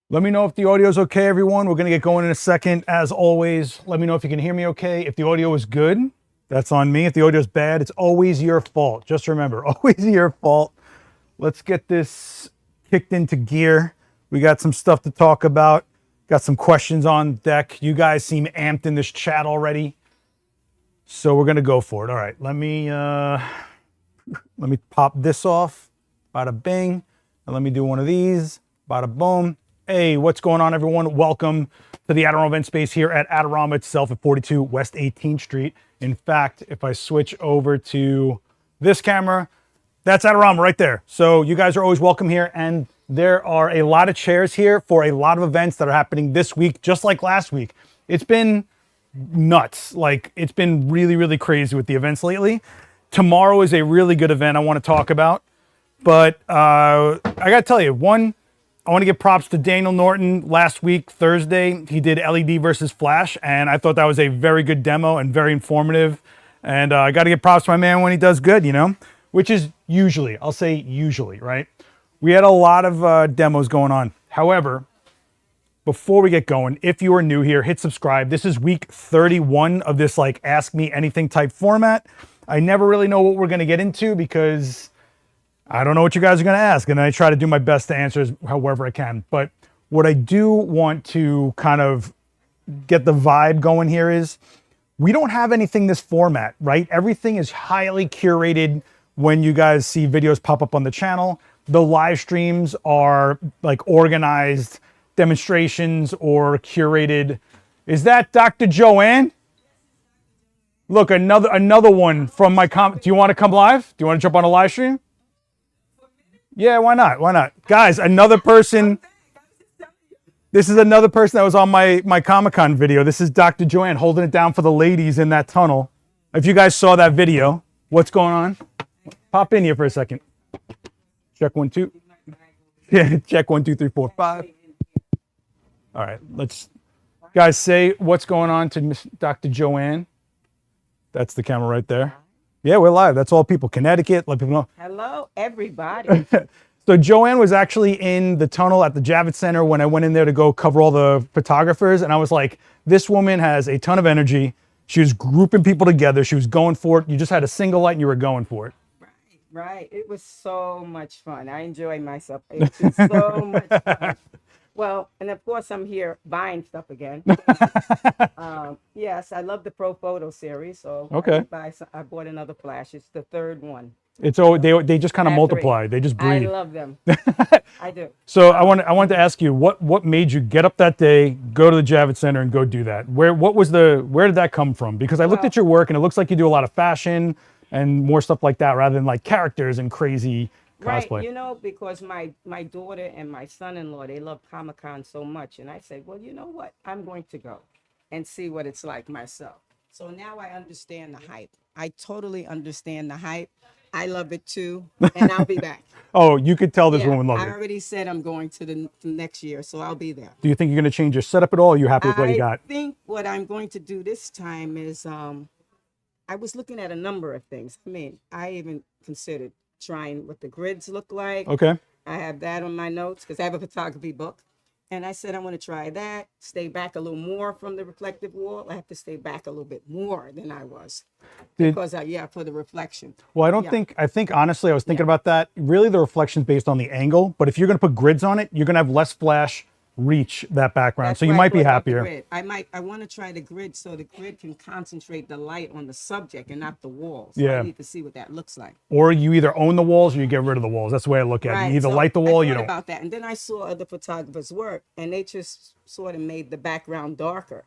Let me know if the audio is okay, everyone. We're going to get going in a second. As always, let me know if you can hear me okay. If the audio is good, that's on me. If the audio is bad, it's always your fault. Just remember, always your fault. Let's get this kicked into gear. We got some stuff to talk about. Got some questions on deck. You guys seem amped in this chat already. So we're going to go for it. All right, let me pop this off. Bada bing. And let me do one of these. Bada boom. Hey, what's going on, everyone? Welcome to the Adorama event space here at Adorama itself at 42 West 18th Street. In fact, if I switch over to this camera, that's Adorama right there. So you guys are always welcome here, and there are a lot of chairs here for a lot of events that are happening this week, just like last week. It's been nuts. Like, it's been really, really crazy with the events lately. Tomorrow is a really good event I want to talk about, but I got to tell you, I want to give props to Daniel Norton. Last week, Thursday, he did LED versus Flash, and I thought that was a very good demo and very informative. And I got to give props to my man when he does good, you know, which is usually, I'll say usually, right? We had a lot of demos going on. However, before we get going, if you are new here, hit subscribe. This is week 31 of this like Ask Me Anything type format. I never really know what we're going to get into because I don't know what you guys are going to ask, and I try to do my best to answer however I can. But what I do want to kind of get the vibe going here is we don't have anything this format, right? Everything is highly curated when you guys see videos pop up on the channel. The live streams are like organized demonstrations or curated. Is that Dr. Joanne? Look, another one from my do you want to come live? Do you want to jump on a live stream? Yeah, why not? Why not? Guys, another person. This is another person that was on my Comic-Con video. This is Dr. Joanne holding it down for the ladies in that tunnel. If you guys saw that video, what's going on? Pop in here for a second. Check 1, 2. Yeah, check 1, 2, 3, 4, 5. All right, let's guys say what's going on to Miss Dr. Joanne. That's the camera right there. Yeah, we're live. That's all people. Connecticut, let people know. Hello, everybody. So Joanne was actually in the tunnel at the Javits Center when I went in there to go cover all the photographers. And I was like, this woman has a ton of energy. She was grouping people together. She was going for it. You just had a single light and you were going for it. Right. It was so much fun. I enjoyed myself. It was so much fun. Well, and of course, I'm here buying stuff again. Yes, I love the Pro Photo series. So Okay. I bought another flash. It's the third one. It's they just kind of multiply. They just breed. I love them. I do. So I want to ask you what made you get up that day, go to the Javits Center, and go do that? Where did that come from? Because I looked at your work and it looks like you do a lot of fashion and more stuff like that rather than like characters and crazy cosplay. Right, you know, because my daughter and my son-in-law, they love Comic-Con so much. And I said, well, you know what? I'm going to go and see what it's like myself. So now I understand the hype. I totally understand the hype. I love it too. And I'll be back. Oh, you could tell this Yeah, woman loves I it. already said I'm going to the next year, so I'll be there. Do you think you're going to change your setup at all? Or are you happy with what you got? I think what I'm going to do this time is I was looking at a number of things. I mean, I even considered trying what the grids look like. Okay. I have that on my notes because I have a photography book. And I said, I want to try that, stay back a little more from the reflective wall. I have to stay back a little bit more than I was because, for the reflection. Well, I think honestly, I was thinking about that. Really, the reflection's based on the angle. But if you're going to put grids on it, you're going to have less flash reach that background. That's so you why I might be thought about the happier. grid. I want to try the grid so the grid can concentrate the light on the subject and not the walls. So Yeah. I need to see what that looks like. Or you either own the walls or you get rid of the walls. That's the way I look at it. Right. You either So light the wall, I you thought don't. about that, and then I saw other photographers' work, and they just sort of made the background darker.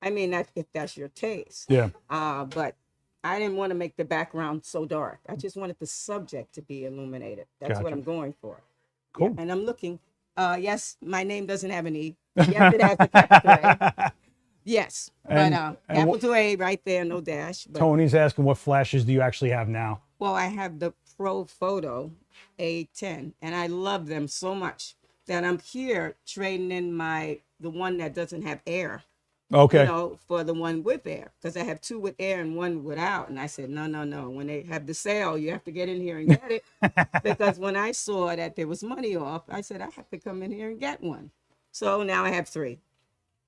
I mean, if that's your taste. Yeah. But I didn't want to make the background so dark. I just wanted the subject to be illuminated. That's what Gotcha. I'm going for. Cool. Yeah, and I'm looking. Yes, my name doesn't have an E. Yes, it has a capital A. Yes, And- but and capital A right there, no dash. But, Tony's asking what flashes do you actually have now? well, I have the Pro Photo A10, and I love them so much that I'm here trading in the one that doesn't have air. Okay. You know, for the one with air, because I have two with air and one without. And I said, no. When they have the sale, you have to get in here and get it. Because when I saw that there was money off, I said, I have to come in here and get one. So now I have 3.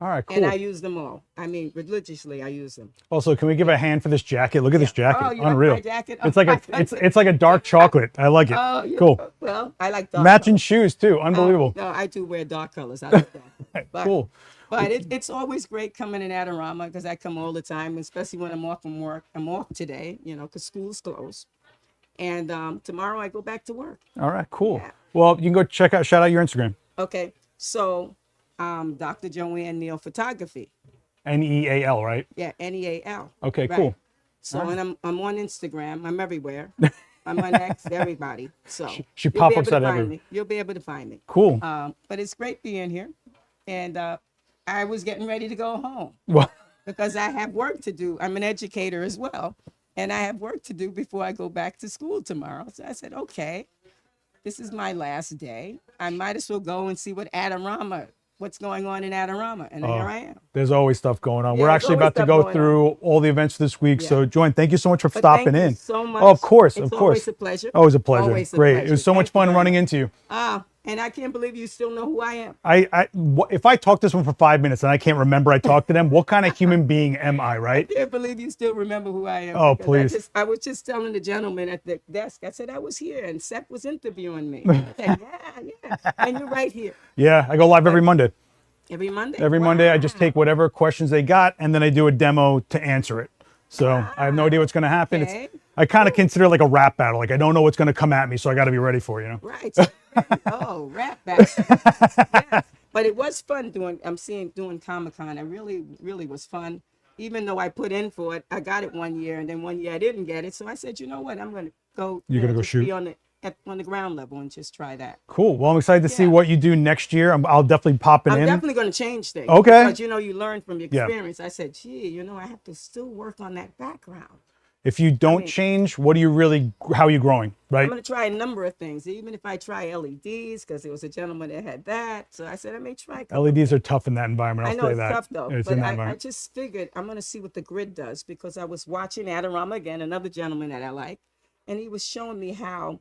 All right, cool. And I use them all. I mean, religiously, I use them. Also, can we give a hand for this jacket? Look at this jacket. Oh, you Unreal. like my jacket? It's like it's like a dark chocolate. I like it. Oh, yeah. Cool. Well, I like dark Matching colors. shoes too. Unbelievable. No, I do wear dark colors. I like that. But, Cool. But it's always great coming in Adorama because I come all the time, especially when I'm off from work. I'm off today, because school's closed. And tomorrow I go back to work. All right, cool. Yeah. Well, you can go shout out your Instagram. Okay. So, Dr. Joanne Neal Photography. NEAL, right? Yeah, NEAL. Okay, Right. cool. So, and I'm on Instagram. I'm everywhere. I'm on X, everybody. So She you'll be pop-ups able to at find every. me. You'll be able to find me. Cool. But it's great being here. And I was getting ready to go home Well, because I have work to do. I'm an educator as well. And I have work to do before I go back to school tomorrow. So I said, okay, this is my last day. I might as well go and see what's going on in Adorama. And here I am. there's always stuff going on. Yeah, We're there's actually always about to stuff go going through all the events this week. Yeah. So, Joanne, thank you so much for But stopping thank you in. so much. Oh, of course, It's of always course. a pleasure. Always a pleasure. Always a Great. pleasure. It was so Thank much you fun very running much. into you. And I can't believe you still know who I am. If I talk to someone for 5 minutes and I can't remember I talked to them, what kind of human being am I, right? I can't believe you still remember who I am. Oh, because please. I was just telling the gentleman at the desk, I said I was here and Seth was interviewing me. I said, yeah. And you're right here. Yeah, I go live every Monday. Every Monday? Every Monday, I just Wow. take whatever questions they got and then I do a demo to answer it. So I have no idea what's going to happen. Okay. I kind of consider it like a rap battle. Like I don't know what's going to come at me, so I got to be ready for it, you know? Right. Oh, rap battle. Yes. But it was fun doing Comic-Con. It really was fun. Even though I put in for it, I got it one year and then one year I didn't get it. So I said, you know what? I'm going to go. You're gonna go just shoot? be on the ground level and just try that. Cool. Well, I'm excited to see Yeah. what you do next year. I'll definitely pop it I'm in. definitely going to change things. Okay. Because you learn from your Yeah. experience. I said, gee, I have to still work on that background. If you don't mean- change, how are you growing, right? I'm going to try a number of things, even if I try LEDs, because there was a gentleman that had that. So I said, I may try. LEDs are tough in that environment. I I'll know say it's that. tough though, It's but in that I environment. just figured I'm going to see what the grid does because I was watching Adorama again, another gentleman that I like, and he was showing me how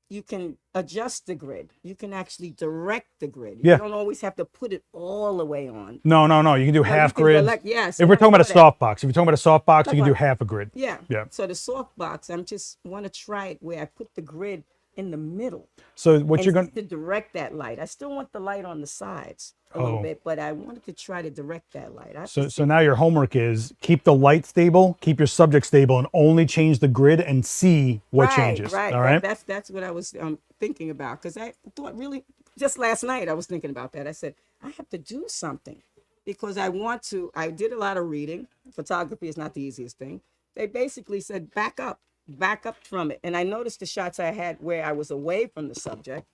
you can adjust the grid. You can actually direct the grid. Yeah. You don't always have to put it all the way on. No. You can do No, half you can grids. select- yes, If we're I talking about a saw that. softbox, if you're talking about a softbox, you can do about- half a grid. Yeah. Yeah. So the soft box, I'm just want to try it where I put the grid in the middle. So what you're and going to direct that light. I still want the light on the sides a little bit, but I wanted to try to direct that light. so now your homework is keep the light stable, keep your subject stable, and only change the grid and see what changes. Right. All right. That's what I was thinking about because I thought really just last night I was thinking about that. I said I have to do something because I want to. I did a lot of reading. Photography is not the easiest thing. They basically said back up from it, and I noticed the shots I had where I was away from the subject.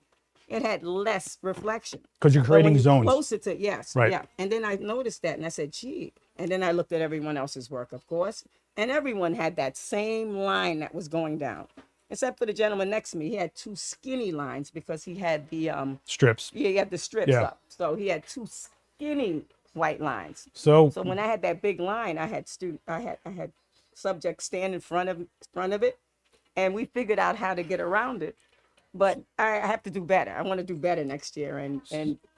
It had less reflection. 'Cause you're But when creating you're zones. Closer to, yes. Right. Yeah. And then I noticed that and I said, gee. And then I looked at everyone else's work, of course. And everyone had that same line that was going down. Except for the gentleman next to me. He had 2 skinny lines because he had the Strips. he had the strips Yeah. up. So he had 2 skinny white lines. So So when I had that big line, I had subjects stand in front of it, and we figured out how to get around it. But I have to do better. I want to do better next year, and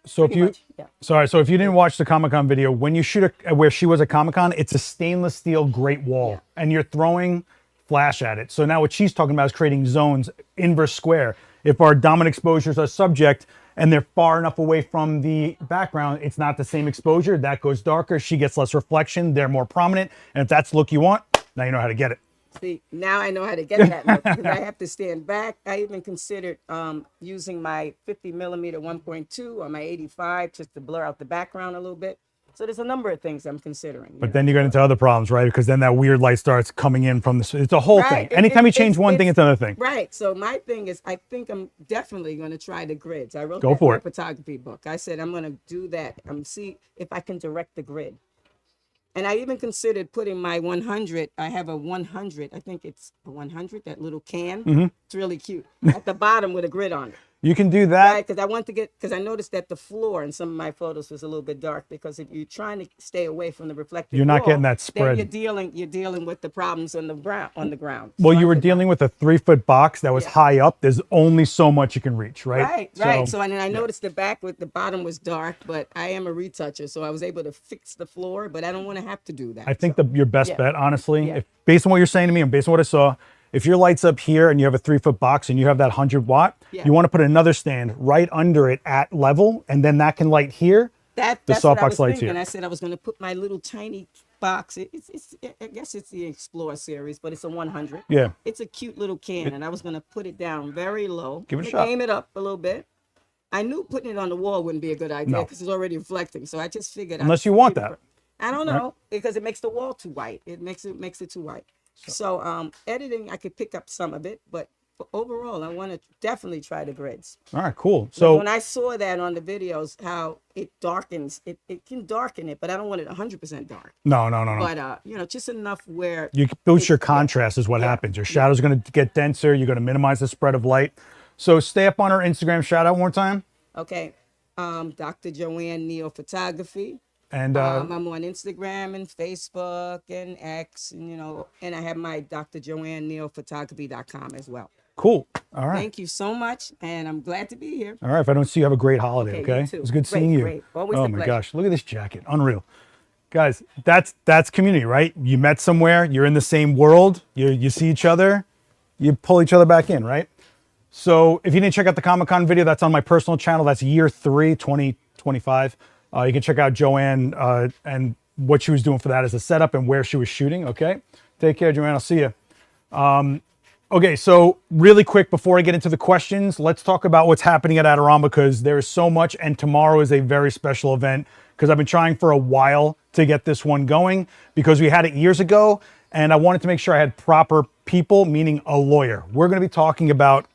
So if pretty you much, yeah. sorry, so if you didn't watch the Comic-Con video, when you shoot where she was at Comic-Con, it's a stainless steel great wall, and you're throwing flash at it. So now what she's talking about is creating zones, inverse square. If our dominant exposures are subject and they're far enough away from the background, it's not the same exposure. That goes darker. She gets less reflection. They're more prominent. And if that's the look you want, now you know how to get it. See, now I know how to get that look because I have to stand back. I even considered using my 50 millimeter 1.2 or my 85 just to blur out the background a little bit. So there's a number of things I'm considering. But then you get into other problems, right? Because then that weird light starts coming in from the. It's a whole thing. Right. Anytime you change one thing, it's another thing. Right. So my thing is, I think I'm definitely going to try the grids. I wrote Go that for in it. my photography book. I said I'm going to do that. See if I can direct the grid. And I even considered putting my 100. I have a 100. I think it's a 100. That little can. Mm-hmm. It's really cute. At the bottom with a grid on it. You can do that. Right, because I want to get, because I noticed that the floor in some of my photos was a little bit dark, because if you're trying to stay away from the reflected You're not wall, getting that then spread. you're dealing with the problems on the ground. Well, So I you were did dealing with a 3-foot box that was Yeah. high up. There's only so much you can reach, right? Right. So and then I noticed the back with the bottom was dark, but I am a retoucher, so I was able to fix the floor, but I don't want to have to do that. I think so, your best yeah. bet, honestly, Yeah. if based on what you're saying to me and based on what I saw, if your light's up here and you have a 3-foot box and you have that 100 watt, Yeah. you want to put another stand right under it at level, and then that can light here. That's The what I softbox was lights thinking. here. I said I was going to put my little tiny box. I guess it's the Explorer series, but it's a 100. Yeah. It's a cute little can, and I was going to put it down very low. Give it a shot. Aim it up a little bit. I knew putting it on the wall wouldn't be a good idea No. because it's already reflecting. So I just figured. Unless you want that. I don't know, because it makes the wall too white. It makes it too white. So editing, I could pick up some of it, but overall, I want to definitely try the grids. All right, cool. So So when I saw that on the videos, how it darkens, it can darken it, but I don't want it 100% dark. no. But just enough where You can boost your contrast is what happens. Your shadows are going to get denser. You're going to minimize the spread of light. So stay up on our Instagram. Shout out one more time. Okay, Dr. Joanne Neal Photography. And I'm on Instagram and Facebook and X, and I have my drjoannenealphotography.com as well. cool. All right. Thank you so much, and I'm glad to be here. All right. If I don't see you, have a great holiday. Okay, Okay. you too. It was good Great, seeing you. great. Always oh a my pleasure. gosh. Look at this jacket. Unreal. Guys, that's community, right? You met somewhere. You're in the same world. You see each other. You pull each other back in, right? So if you didn't check out the Comic-Con video, that's on my personal channel. That's year 3, 2025. You can check out Joanne and what she was doing for that as a setup and where she was shooting. Okay. Take care, Joanne. I'll see you. Okay, so really quick before I get into the questions, let's talk about what's happening at Adorama, because there is so much, and tomorrow is a very special event because I've been trying for a while to get this one going because we had it years ago and I wanted to make sure I had proper people, meaning a lawyer. We're going to be talking about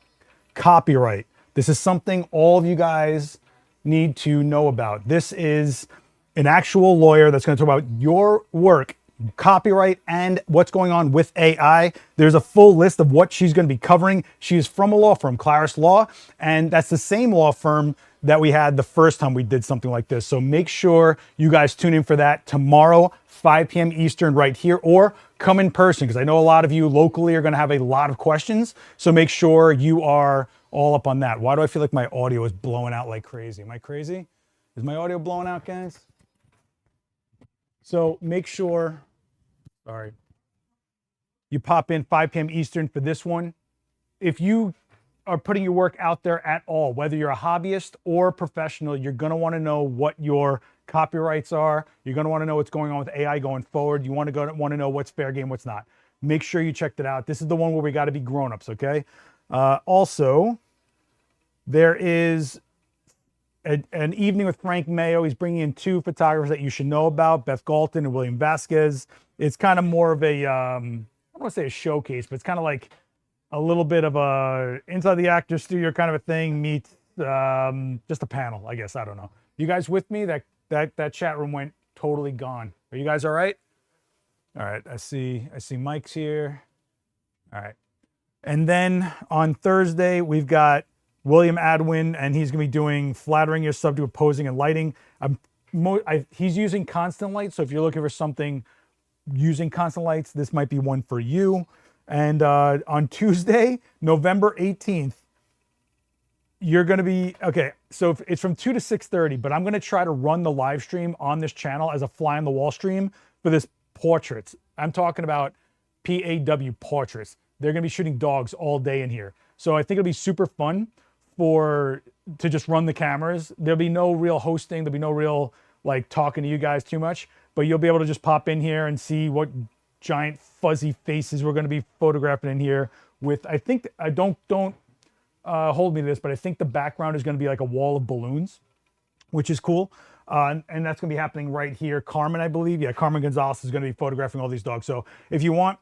copyright. This is something all of you guys need to know about. This is an actual lawyer that's going to talk about your work, copyright, and what's going on with AI. There's a full list of what she's going to be covering. She is from a law firm, Claris Law, and that's the same law firm that we had the first time we did something like this. So make sure you guys tune in for that tomorrow, 5 p.m. Eastern right here, or come in person because I know a lot of you locally are going to have a lot of questions. So make sure you are all up on that. Why do I feel like my audio is blowing out like crazy? Am I crazy? Is my audio blowing out, guys? So make sure, sorry, you pop in 5 p.m. Eastern for this one. If you are putting your work out there at all, whether you're a hobbyist or professional, you're going to want to know what your copyrights are. You're going to want to know what's going on with AI going forward. You want to know what's fair game, what's not. Make sure you checked it out. This is the one where we got to be grown-ups, okay? Also, there is an evening with Frank Mayo. He's bringing in 2 photographers that you should know about, Beth Galton and William Vasquez. It's kind of more of a, I don't want to say a showcase, but it's kind of like a little bit of a inside the actor studio kind of a thing meets just a panel, I guess. I don't know. You guys with me? That chat room went totally gone. Are you guys all right? All right. I see Mike's here. All right. And then on Thursday, we've got William Adwin, and he's going to be doing flattering your subject with posing and lighting. He's using constant light, so if you're looking for something using constant lights, this might be one for you. And on Tuesday, November 18th, you're going to be, okay, so it's from 2 to 6:30, but I'm going to try to run the live stream on this channel as a fly on the wall stream for this portraits. I'm talking about PAW portraits. They're going to be shooting dogs all day in here. So I think it'll be super fun to just run the cameras. There'll be no real hosting. There'll be no real like talking to you guys too much, but you'll be able to just pop in here and see what giant fuzzy faces we're going to be photographing in here with, I think, don't hold me to this, but I think the background is going to be like a wall of balloons, which is cool. And that's going to be happening right here. Carmen, I believe. Yeah, Carmen Gonzalez is going to be photographing all these dogs. So if you want,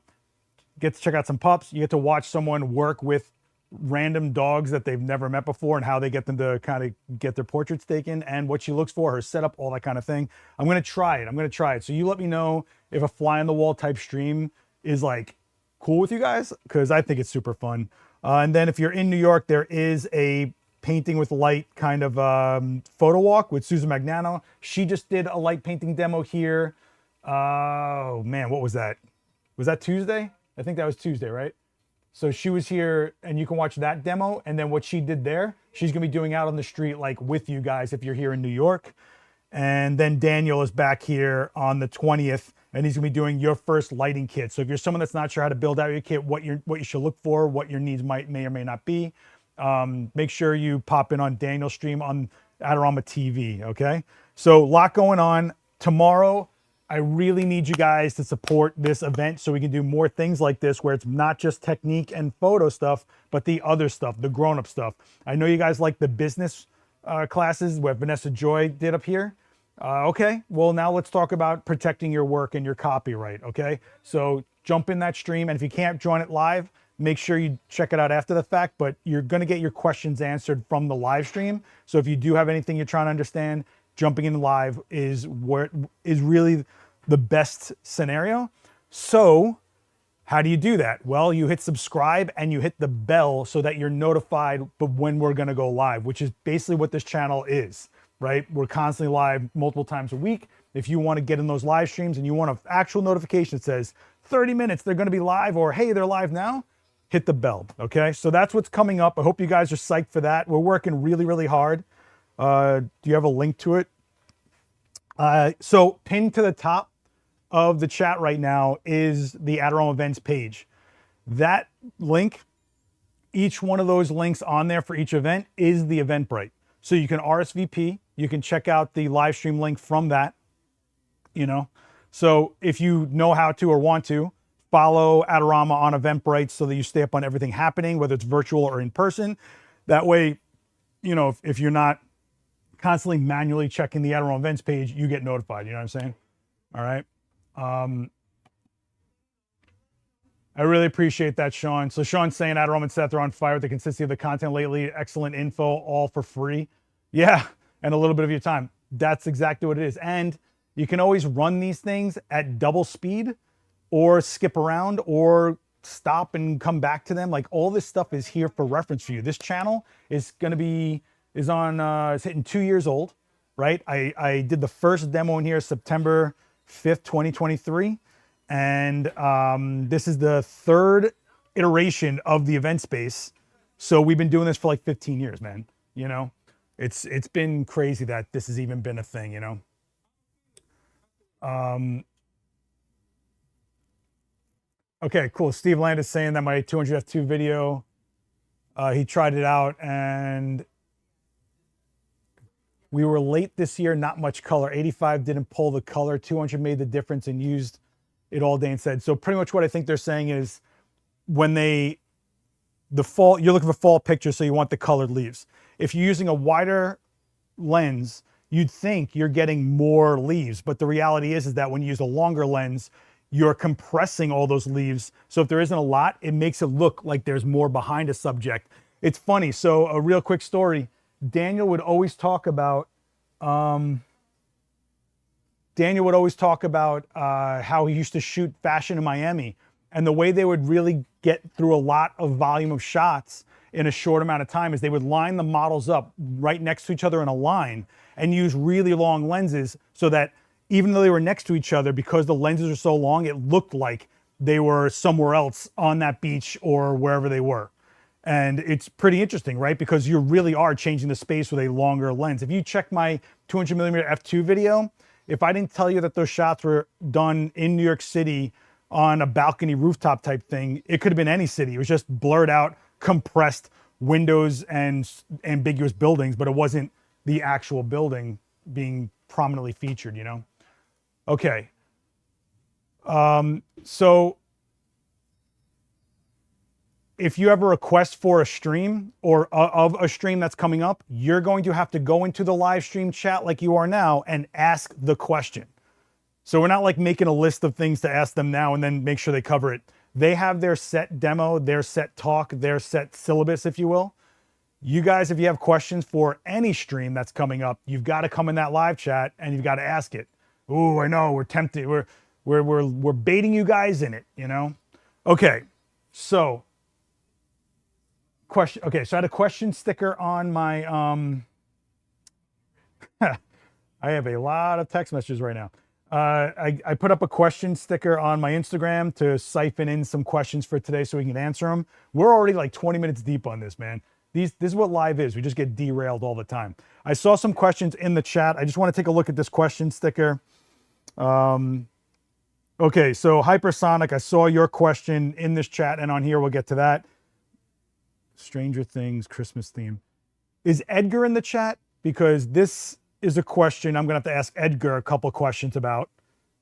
get to check out some pups. You get to watch someone work with random dogs that they've never met before and how they get them to kind of get their portraits taken and what she looks for, her setup, all that kind of thing. I'm going to try it. So you let me know if a fly on the wall type stream is like cool with you guys, because I think it's super fun. And then if you're in New York, there is a painting with light kind of photo walk with Susan Magnano. She just did a light painting demo here. Oh man, what was that? Was that Tuesday? I think that was Tuesday, right? So she was here, and you can watch that demo. And then what she did there, she's gonna be doing out on the street, like with you guys if you're here in New York. And then Daniel is back here on the 20th, and he's gonna be doing your first lighting kit. So if you're someone that's not sure how to build out your kit, what you should look for, what your needs may or may not be, make sure you pop in on Daniel's stream on Adorama TV. Okay, so a lot going on tomorrow. I really need you guys to support this event so we can do more things like this, where it's not just technique and photo stuff, but the other stuff, the grown-up stuff. I know you guys like the business classes where Vanessa Joy did up here. Okay, well now let's talk about protecting your work and your copyright, okay? So jump in that stream, and if you can't join it live, make sure you check it out after the fact, but you're gonna get your questions answered from the live stream. So if you do have anything you're trying to understand, jumping in live is really the best scenario. So how do you do that? Well, you hit subscribe and you hit the bell so that you're notified when we're gonna go live, which is basically what this channel is. Right? We're constantly live multiple times a week. If you want to get in those live streams and you want an actual notification that says 30 minutes, they're going to be live, or hey, they're live now, hit the bell. Okay. So that's what's coming up. I hope you guys are psyched for that. We're working really, really hard. Do you have a link to it? So pinned to the top of the chat right now is the Adorama events page. That link, each one of those links on there for each event is the Eventbrite. So you can RSVP, you can check out the live stream link from that, you know. So if you know how to or want to, follow Adorama on Eventbrite so that you stay up on everything happening, whether it's virtual or in person. That way, you know, if you're not constantly manually checking the Adorama events page, you get notified, you know what I'm saying? All right. I really appreciate that, Sean. So Sean's saying Adorama and Seth are on fire with the consistency of the content lately. Excellent info, all for free. Yeah, and a little bit of your time. That's exactly what it is. And you can always run these things at double speed or skip around or stop and come back to them. Like all this stuff is here for reference for you. This channel is going to be, it's hitting 2 years old, right? I did the first demo in here September 5th, 2023. And this is the third iteration of the event space. So we've been doing this for like 15 years, man. You know, it's been crazy that this has even been a thing, you know. Okay, cool. Steve Land is saying that my 200F2 video, he tried it out and we were late this year, not much color. 85 didn't pull the color. 200 made the difference and used it all day and said. So pretty much what I think they're saying is when you're looking for fall pictures, so you want the colored leaves. If you're using a wider lens, you'd think you're getting more leaves, but the reality is that when you use a longer lens, you're compressing all those leaves. So if there isn't a lot, it makes it look like there's more behind a subject. It's funny. So a real quick story, Daniel would always talk about how he used to shoot fashion in Miami, and the way they would really get through a lot of volume of shots in a short amount of time is they would line the models up right next to each other in a line and use really long lenses so that even though they were next to each other, because the lenses are so long, it looked like they were somewhere else on that beach or wherever they were. And it's pretty interesting, right? Because you really are changing the space with a longer lens. If you check my 200mm f2 video, if I didn't tell you that those shots were done in New York City on a balcony rooftop type thing, it could have been any city. It was just blurred out, compressed windows and ambiguous buildings, but it wasn't the actual building being prominently featured, you know? Okay. So if you have a request for a stream or of a stream that's coming up, you're going to have to go into the live stream chat like you are now and ask the question. So we're not like making a list of things to ask them now and then make sure they cover it. They have their set demo, their set talk, their set syllabus, if you will. You guys, if you have questions for any stream that's coming up, you've got to come in that live chat and you've got to ask it. Ooh, I know, we're tempted. We're baiting you guys in it, you know? Okay, so question. Okay, so I had a question sticker on my I have a lot of text messages right now. I put up a question sticker on my Instagram to siphon in some questions for today so we can answer them. We're already like 20 minutes deep on this, man. This is what live is. We just get derailed all the time. I saw some questions in the chat. I just want to take a look at this question sticker. Okay, so Hypersonic, I saw your question in this chat and on here. We'll get to that. Stranger Things Christmas theme. Is Edgar in the chat? Because this is a question I'm going to have to ask Edgar a couple questions about,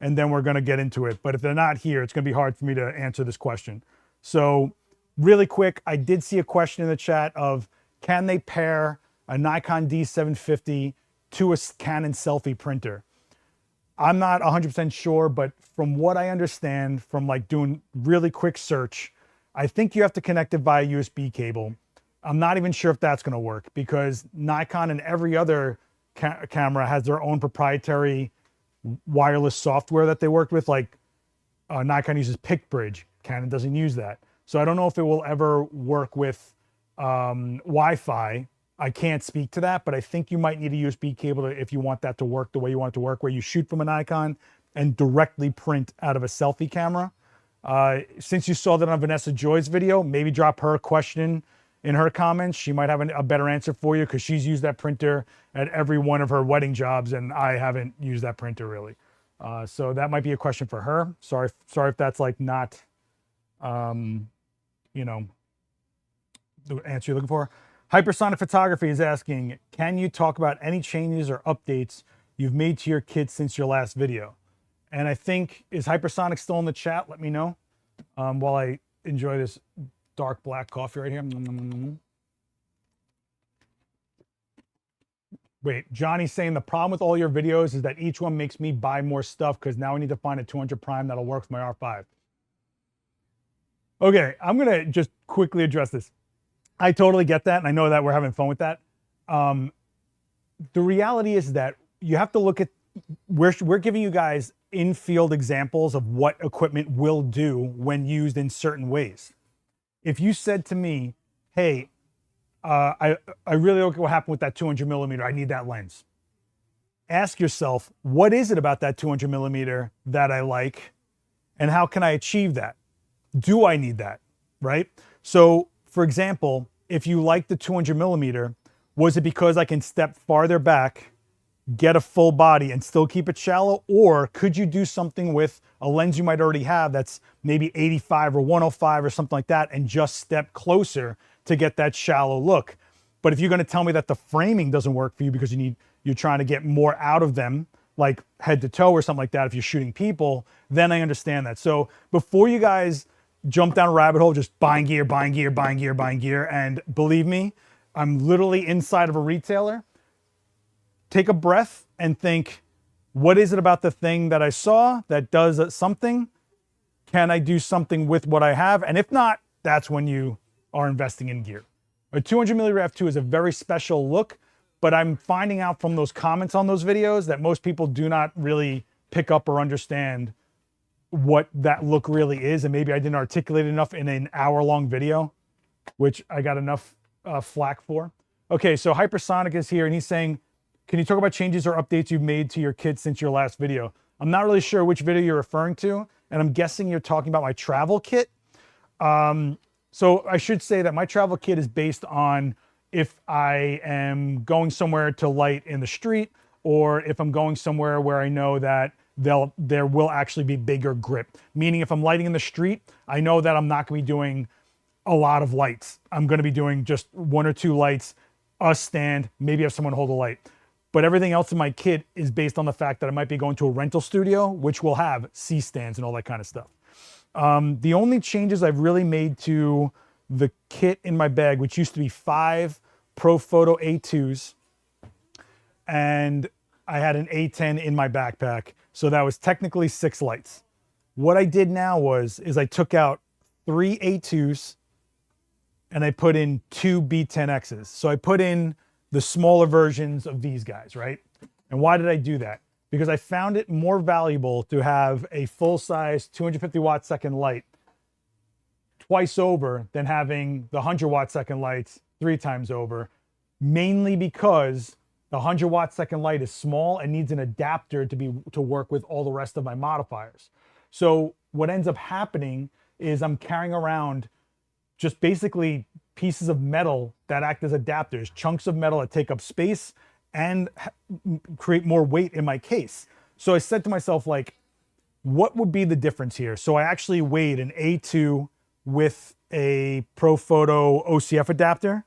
and then we're going to get into it. But if they're not here, it's going to be hard for me to answer this question. So really quick, I did see a question in the chat of, can they pair a Nikon D750 to a Canon selfie printer? I'm not 100% sure, but from what I understand from like doing really quick search, I think you have to connect it via USB cable. I'm not even sure if that's going to work because Nikon and every other camera has their own proprietary wireless software that they worked with. Like Nikon uses PicBridge, Canon doesn't use that. So I don't know if it will ever work with Wi-Fi. I can't speak to that, but I think you might need a USB cable if you want that to work the way you want it to work, where you shoot from a Nikon and directly print out of a selfie camera. Since you saw that on Vanessa Joy's video, maybe drop her a question in her comments. She might have a better answer for you because she's used that printer at every one of her wedding jobs, and I haven't used that printer really. So that might be a question for her. Sorry if that's like not, you know, the answer you're looking for. Hypersonic Photography is asking, can you talk about any changes or updates you've made to your kit since your last video? And I think, is Hypersonic still in the chat? Let me know while I enjoy this dark black coffee right here. Wait, Johnny's saying the problem with all your videos is that each one makes me buy more stuff because now I need to find a 200 prime that'll work with my R5. Okay, I'm going to just quickly address this. I totally get that, and I know that we're having fun with that. The reality is that you have to look at, we're giving you guys in-field examples of what equipment will do when used in certain ways. If you said to me, hey, I really don't know what happened with that 200 millimeter, I need that lens. Ask yourself, what is it about that 200 millimeter that I like, and how can I achieve that? Do I need that, right? So, for example, if you like the 200 millimeter, was it because I can step farther back, get a full body and still keep it shallow? Or could you do something with a lens you might already have that's maybe 85 or 105 or something like that and just step closer to get that shallow look? But if you're going to tell me that the framing doesn't work for you because you're trying to get more out of them, like head to toe or something like that, if you're shooting people, then I understand that. So before you guys jump down a rabbit hole, just buying gear, and believe me, I'm literally inside of a retailer. Take a breath and think, what is it about the thing that I saw that does something? Can I do something with what I have? And if not, that's when you are investing in gear. A 200 millimeter f2 is a very special look, but I'm finding out from those comments on those videos that most people do not really pick up or understand what that look really is, and maybe I didn't articulate it enough in an hour-long video, which I got enough flack for. Okay, so Hypersonic is here, and he's saying, can you talk about changes or updates you've made to your kit since your last video? I'm not really sure which video you're referring to, and I'm guessing you're talking about my travel kit. So I should say that my travel kit is based on if I am going somewhere to light in the street, or if I'm going somewhere where I know that there will actually be bigger grip. Meaning if I'm lighting in the street, I know that I'm not going to be doing a lot of lights. I'm going to be doing just 1 or 2 lights, a stand, maybe have someone hold a light. But everything else in my kit is based on the fact that I might be going to a rental studio, which will have C-stands and all that kind of stuff. The only changes I've really made to the kit in my bag, which used to be 5 Profoto A2s, and I had an A10 in my backpack. So that was technically 6 lights. What I did now is I took out 3 A2s and I put in 2 B10Xs. So I put in the smaller versions of these guys, right? And why did I do that? Because I found it more valuable to have a full-size 250 watt second light twice over than having the 100-watt second lights 3 times over, mainly because the 100-watt second light is small and needs an adapter to work with all the rest of my modifiers. So what ends up happening is I'm carrying around just basically pieces of metal that act as adapters, chunks of metal that take up space and create more weight in my case. So I said to myself, like, what would be the difference here? So I actually weighed an A2 with a Profoto OCF adapter,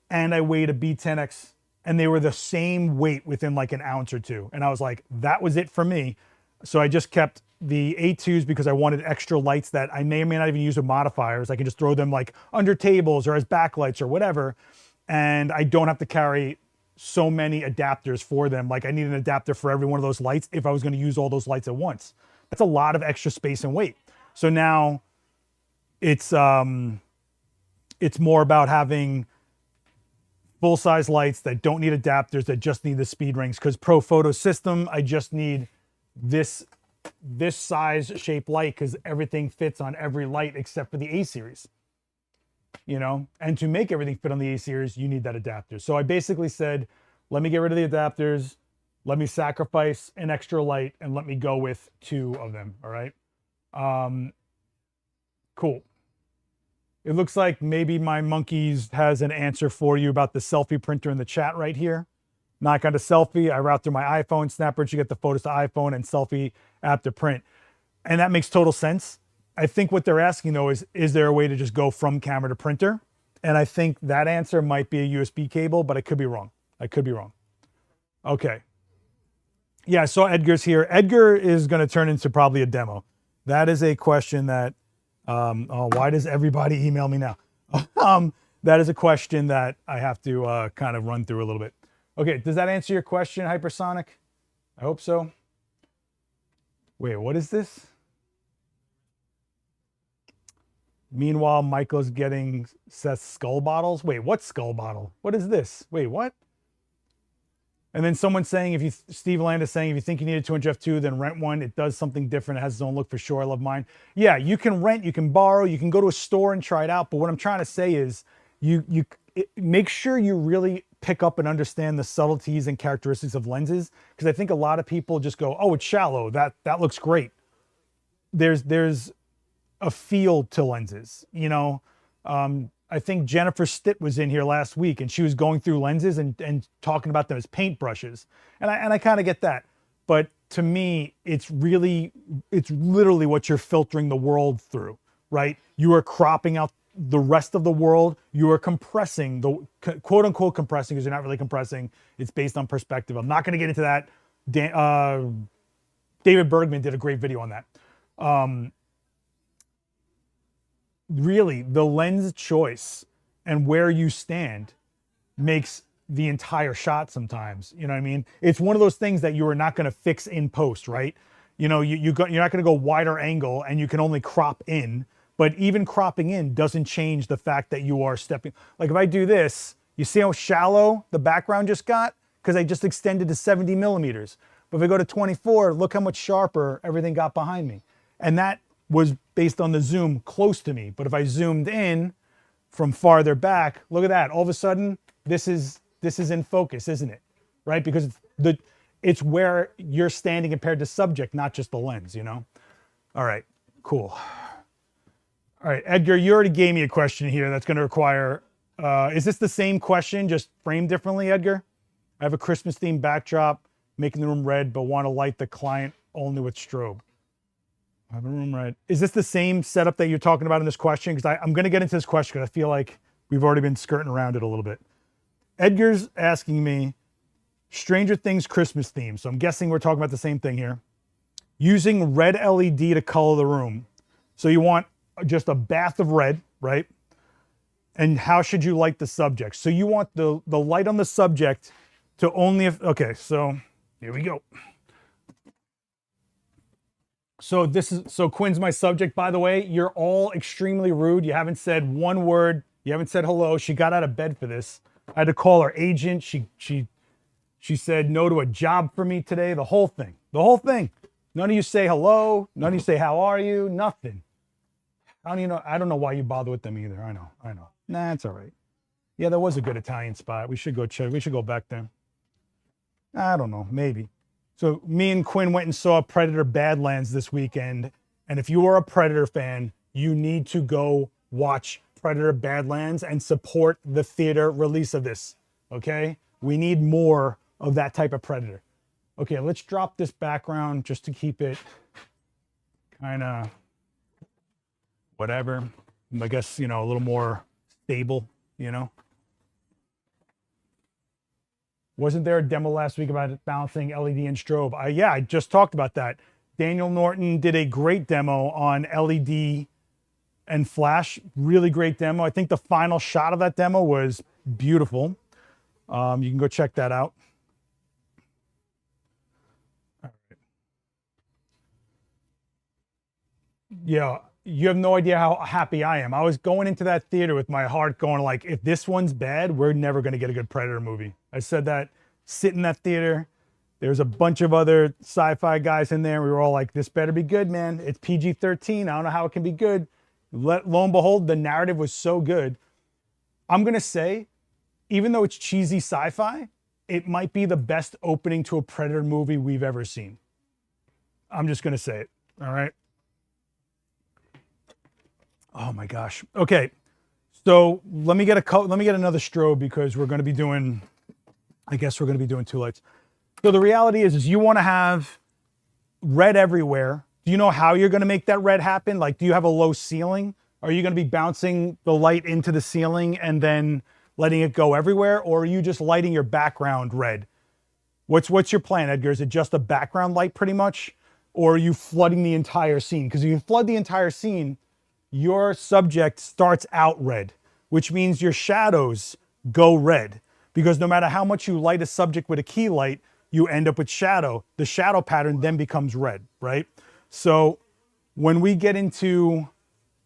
and I weighed a B10X, and they were the same weight within like an ounce or two. And I was like, that was it for me. So I just kept the A2s because I wanted extra lights that I may or may not even use with modifiers. I can just throw them like under tables or as backlights or whatever. And I don't have to carry so many adapters for them. Like I need an adapter for every one of those lights if I was going to use all those lights at once. That's a lot of extra space and weight. So now it's more about having full-size lights that don't need adapters, that just need the speed rings. Because Profoto system, I just need this size shape light because everything fits on every light except for the A series. You know, and to make everything fit on the A series, you need that adapter. So I basically said, let me get rid of the adapters, let me sacrifice an extra light, and let me go with 2 of them. All right. Cool. It looks like maybe my monkeys has an answer for you about the selfie printer in the chat right here. Not got a selfie. I route through my iPhone, Snapbridge to get the photos to iPhone, and selfie app to print. And that makes total sense. I think what they're asking though is there a way to just go from camera to printer? And I think that answer might be a USB cable, but I could be wrong. Okay. Yeah, I saw Edgar's here. Edgar is going to turn into probably a demo. That is a question that, why does everybody email me now? That is a question that I have to kind of run through a little bit. Okay, does that answer your question, Hypersonic? I hope so. Wait, what is this? Meanwhile, Michael's getting Seth's skull bottles. Wait, what skull bottle? What is this? Wait, what? And then someone saying, Steve Land is saying, if you think you need a 200 f2, then rent one. It does something different. It has its own look for sure. I love mine. Yeah, you can rent, you can borrow, you can go to a store and try it out. But what I'm trying to say is make sure you really pick up and understand the subtleties and characteristics of lenses. Because I think a lot of people just go, oh, it's shallow. That looks great. There's a feel to lenses, you know. I think Jennifer Stitt was in here last week and she was going through lenses and talking about them as paintbrushes. And I kind of get that. But to me, it's literally what you're filtering the world through, right? You are cropping out the rest of the world. You are compressing, quote unquote compressing, because you're not really compressing. It's based on perspective. I'm not going to get into that. David Bergman did a great video on that. Really, the lens choice and where you stand makes the entire shot sometimes. You know what I mean? It's one of those things that you are not going to fix in post, right? You know, you're not going to go wider angle and you can only crop in. But even cropping in doesn't change the fact that you are stepping. Like if I do this, you see how shallow the background just got? Because I just extended to 70 millimeters. But if I go to 24, look how much sharper everything got behind me. And that was based on the zoom close to me. But if I zoomed in from farther back, look at that. All of a sudden, this is in focus, isn't it? Right? Because it's where you're standing compared to subject, not just the lens, you know? All right, cool. All right, Edgar, you already gave me a question here that's gonna require, is this the same question, just framed differently, Edgar? I have a Christmas themed backdrop, making the room red, but want to light the client only with strobe. I have a room red. Is this the same setup that you're talking about in this question? Because I'm going to get into this question because I feel like we've already been skirting around it a little bit. Edgar's asking me, Stranger Things Christmas theme. So I'm guessing we're talking about the same thing here. Using red LED to color the room. So you want just a bath of red, right? And how should you light the subject? So you want the light on the subject to only, okay, so here we go. So Quinn's my subject, by the way. You're all extremely rude. You haven't said one word. You haven't said hello. She got out of bed for this. I had to call her agent. She said no to a job for me today. The whole thing. None of you say hello. None of you say how are you. Nothing. I don't know why you bother with them either. I know. Nah, it's all right. Yeah, that was a good Italian spot. We should go check. We should go back there. I don't know, maybe. So me and Quinn went and saw Predator Badlands this weekend. And if you are a Predator fan, you need to go watch Predator Badlands and support the theater release of this. Okay? We need more of that type of Predator. Okay, let's drop this background just to keep it kind of whatever. I guess, a little more stable, Wasn't there a demo last week about balancing LED and strobe? Yeah, I just talked about that. Daniel Norton did a great demo on LED and flash. Really great demo. I think the final shot of that demo was beautiful. You can go check that out. All right. Yeah, you have no idea how happy I am. I was going into that theater with my heart going like, if this one's bad, we're never going to get a good Predator movie. I said that, sit in that theater. There's a bunch of other sci-fi guys in there. We were all like, this better be good, man. It's PG-13. I don't know how it can be good. Lo and behold, the narrative was so good. I'm going to say, even though it's cheesy sci-fi, it might be the best opening to a Predator movie we've ever seen. I'm just going to say it. All right. Oh my gosh. Okay. So let me get another strobe because we're going to be doing, I guess we're going to be doing two lights. So the reality is you want to have red everywhere. Do you know how you're going to make that red happen? Like, do you have a low ceiling? Are you going to be bouncing the light into the ceiling and then letting it go everywhere? Or are you just lighting your background red? What's your plan, Edgar? Is it just a background light pretty much? Or are you flooding the entire scene? Because if you flood the entire scene, your subject starts out red, which means your shadows go red. Because no matter how much you light a subject with a key light, you end up with shadow. The shadow pattern then becomes red, right? So when we get into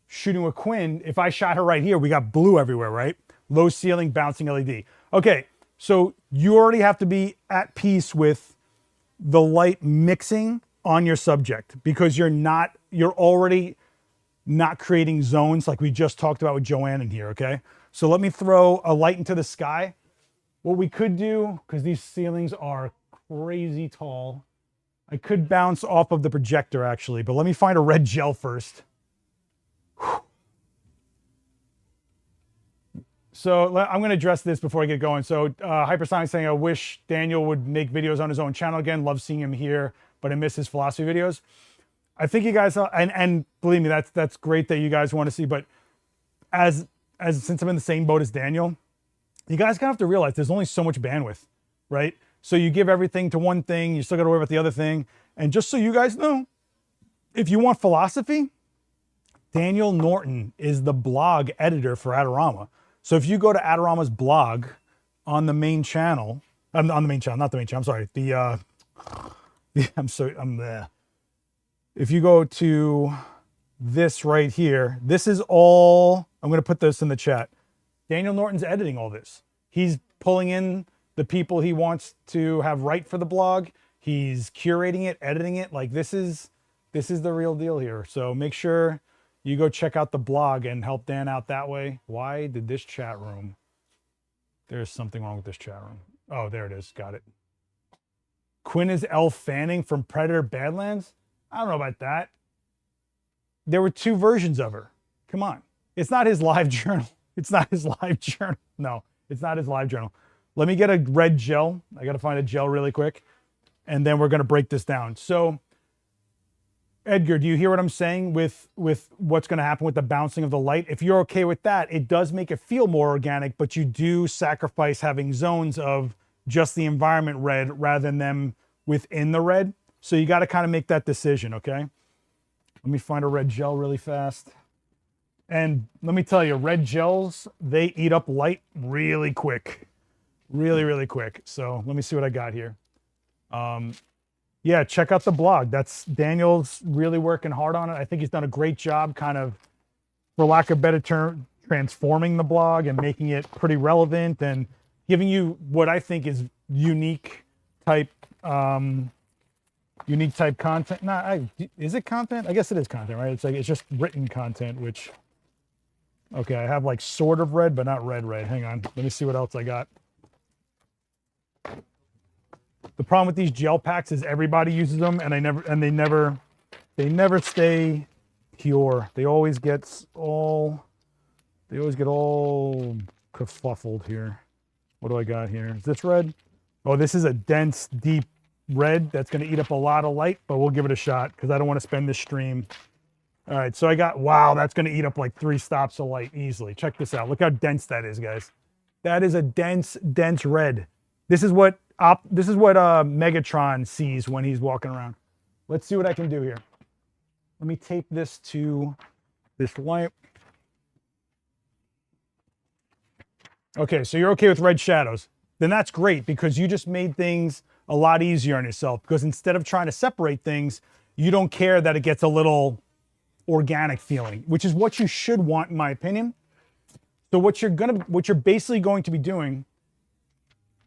shooting with Quinn, if I shot her right here, we got blue everywhere, right? Low ceiling, bouncing LED. Okay, so you already have to be at peace with the light mixing on your subject because you're already not creating zones like we just talked about with Joanne in here, okay? So let me throw a light into the sky. What we could do, because these ceilings are crazy tall, I could bounce off of the projector actually, but let me find a red gel first. Whew. So I'm going to address this before I get going. So Hypersonic saying, I wish Daniel would make videos on his own channel again. Love seeing him here, but I miss his philosophy videos. I think you guys, and believe me, that's great that you guys want to see, but as since I'm in the same boat as Daniel, you guys kind of have to realize there's only so much bandwidth, right? So you give everything to one thing, you still got to worry about the other thing. And just so you guys know, if you want philosophy, Daniel Norton is the blog editor for Adorama. So if you go to Adorama's blog on the main channel, not the main channel, I'm sorry. If you go to this right here, this is all, I'm going to put this in the chat. Daniel Norton's editing all this. He's pulling in the people he wants to have write for the blog. He's curating it, editing it. Like this is the real deal here. So make sure you go check out the blog and help Dan out that way. Why did this chat room? There's something wrong with this chat room. Oh, there it is. Got it. Quinn is Elle Fanning from Predator Badlands. I don't know about that. There were two versions of her. Come on. It's not his live journal. It's not his live journal. No, it's not his live journal. Let me get a red gel. I got to find a gel really quick. And then we're going to break this down. So, Edgar, do you hear what I'm saying with what's going to happen with the bouncing of the light? If you're okay with that, it does make it feel more organic, but you do sacrifice having zones of just the environment red rather than them within the red. So you got to kind of make that decision, okay? Let me find a red gel really fast. And let me tell you, red gels, they eat up light really quick. Really, really quick. So let me see what I got here. Yeah, check out the blog. That's Daniel's really working hard on it. I think he's done a great job kind of, for lack of a better term, transforming the blog and making it pretty relevant and giving you what I think is unique type unique type content. Is it content? I guess it is content, right? It's like, it's just written content, which, okay, I have like sort of red, but not red. Hang on. Let me see what else I got. The problem with these gel packs is everybody uses them, and they never stay pure. They always get all kerfuffled here. What do I got here? Is this red? Oh, this is a dense, deep red that's going to eat up a lot of light, but we'll give it a shot because I don't want to spend this stream. All right, so I got, wow, that's going to eat up like 3 stops of light easily. Check this out. Look how dense that is, guys. That is a dense, dense red. This is what Megatron sees when he's walking around. Let's see what I can do here. Let me tape this to this light. Okay, so you're okay with red shadows. Then that's great because you just made things a lot easier on yourself, because instead of trying to separate things, you don't care that it gets a little organic feeling, which is what you should want, in my opinion. So what you're basically going to be doing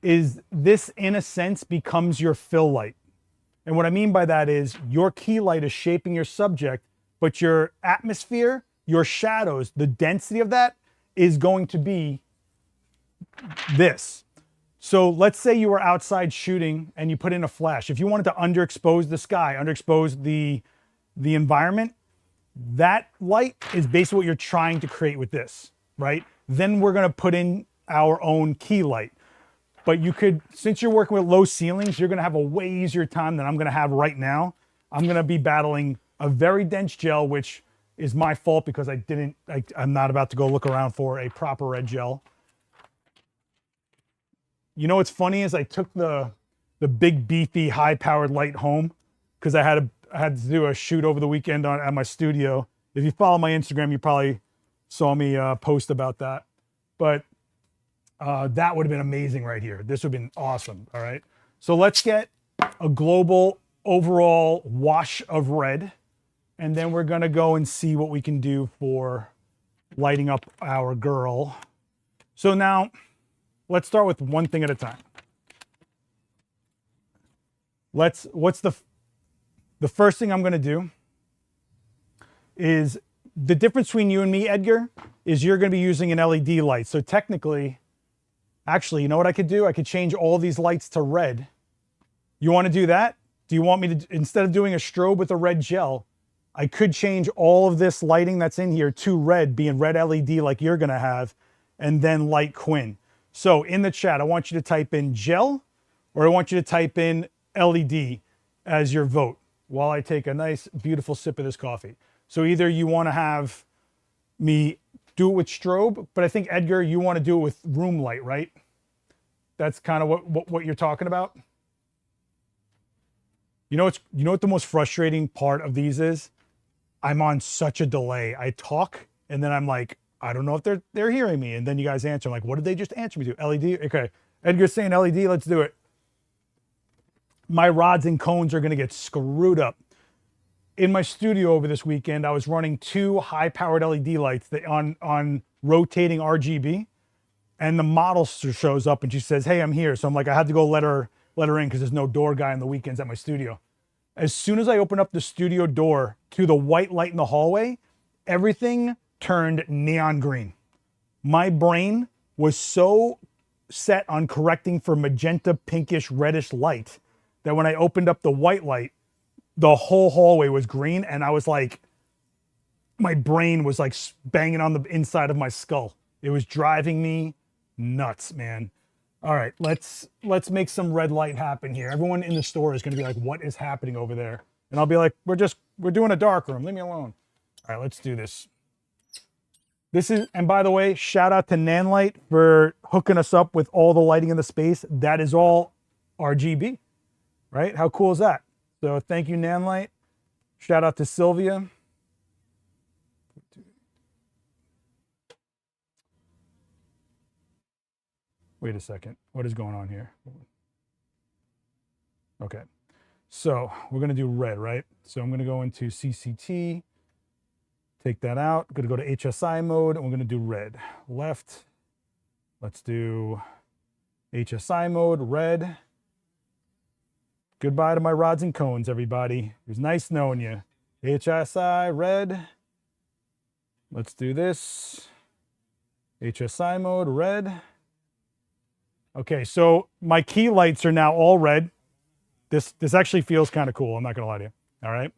is this, in a sense, becomes your fill light. And what I mean by that is your key light is shaping your subject, but your atmosphere, your shadows, the density of that is going to be this. So let's say you were outside shooting and you put in a flash. If you wanted to underexpose the sky, underexpose the environment, that light is basically what you're trying to create with this, right? Then we're going to put in our own key light. But you could, since you're working with low ceilings, you're going to have a way easier time than I'm going to have right now. I'm going to be battling a very dense gel, which is my fault because I'm not about to go look around for a proper red gel. You know what's funny is I took the big beefy high powered light home because I had to do a shoot over the weekend at my studio. If you follow my Instagram, you probably saw me post about that. But that would have been amazing right here. This would have been awesome. All right. So let's get a global overall wash of red, and then we're going to go and see what we can do for lighting up our girl. So now let's start with one thing at a time. What's the first thing I'm going to do is, the difference between you and me, Edgar, is you're going to be using an LED light. So technically, actually, you know what I could do? I could change all these lights to red. You want to do that? Do you want me to, instead of doing a strobe with a red gel, I could change all of this lighting that's in here to red, being red LED like you're going to have, and then light Quinn. So in the chat, I want you to type in gel, or I want you to type in LED as your vote while I take a nice, beautiful sip of this coffee. So either you want to have me do it with strobe, but I think, Edgar, you want to do it with room light, right? That's kind of what you're talking about. You know what the most frustrating part of these is? I'm on such a delay. I talk and then I'm like, I don't know if they're hearing me. And then you guys answer. I'm like, what did they just answer me to? LED? Okay. Edgar's saying LED, let's do it. My rods and cones are gonna get screwed up. In my studio over this weekend, I was running 2 high-powered LED lights on rotating RGB, and the model shows up and she says, "Hey, I'm here." So I'm like, I had to go let her in because there's no door guy on the weekends at my studio. As soon as I open up the studio door to the white light in the hallway, everything turned neon green. My brain was so set on correcting for magenta, pinkish, reddish light that when I opened up the white light, the whole hallway was green, and I was like, my brain was like banging on the inside of my skull. It was driving me nuts, man. All right, let's make some red light happen here. Everyone in the store is gonna be like, what is happening over there? And I'll be like, we're doing a dark room, leave me alone. All right, let's do this. This is, and by the way, shout out to Nanlite for hooking us up with all the lighting in the space. That is all RGB, right? How cool is that? So thank you, Nanlite. Shout out to Sylvia. Wait a second. What is going on here? Okay. So we're going to do red, right? So I'm going to go into CCT, take that out. I'm going to go to HSI mode, and we're going to do red. Left. Let's do HSI mode, red. Goodbye to my rods and cones, everybody. It was nice knowing you. HSI, red. Let's do this. HSI mode, red. Okay, so my key lights are now all red. This actually feels kind of cool. I'm not gonna lie to you. All right.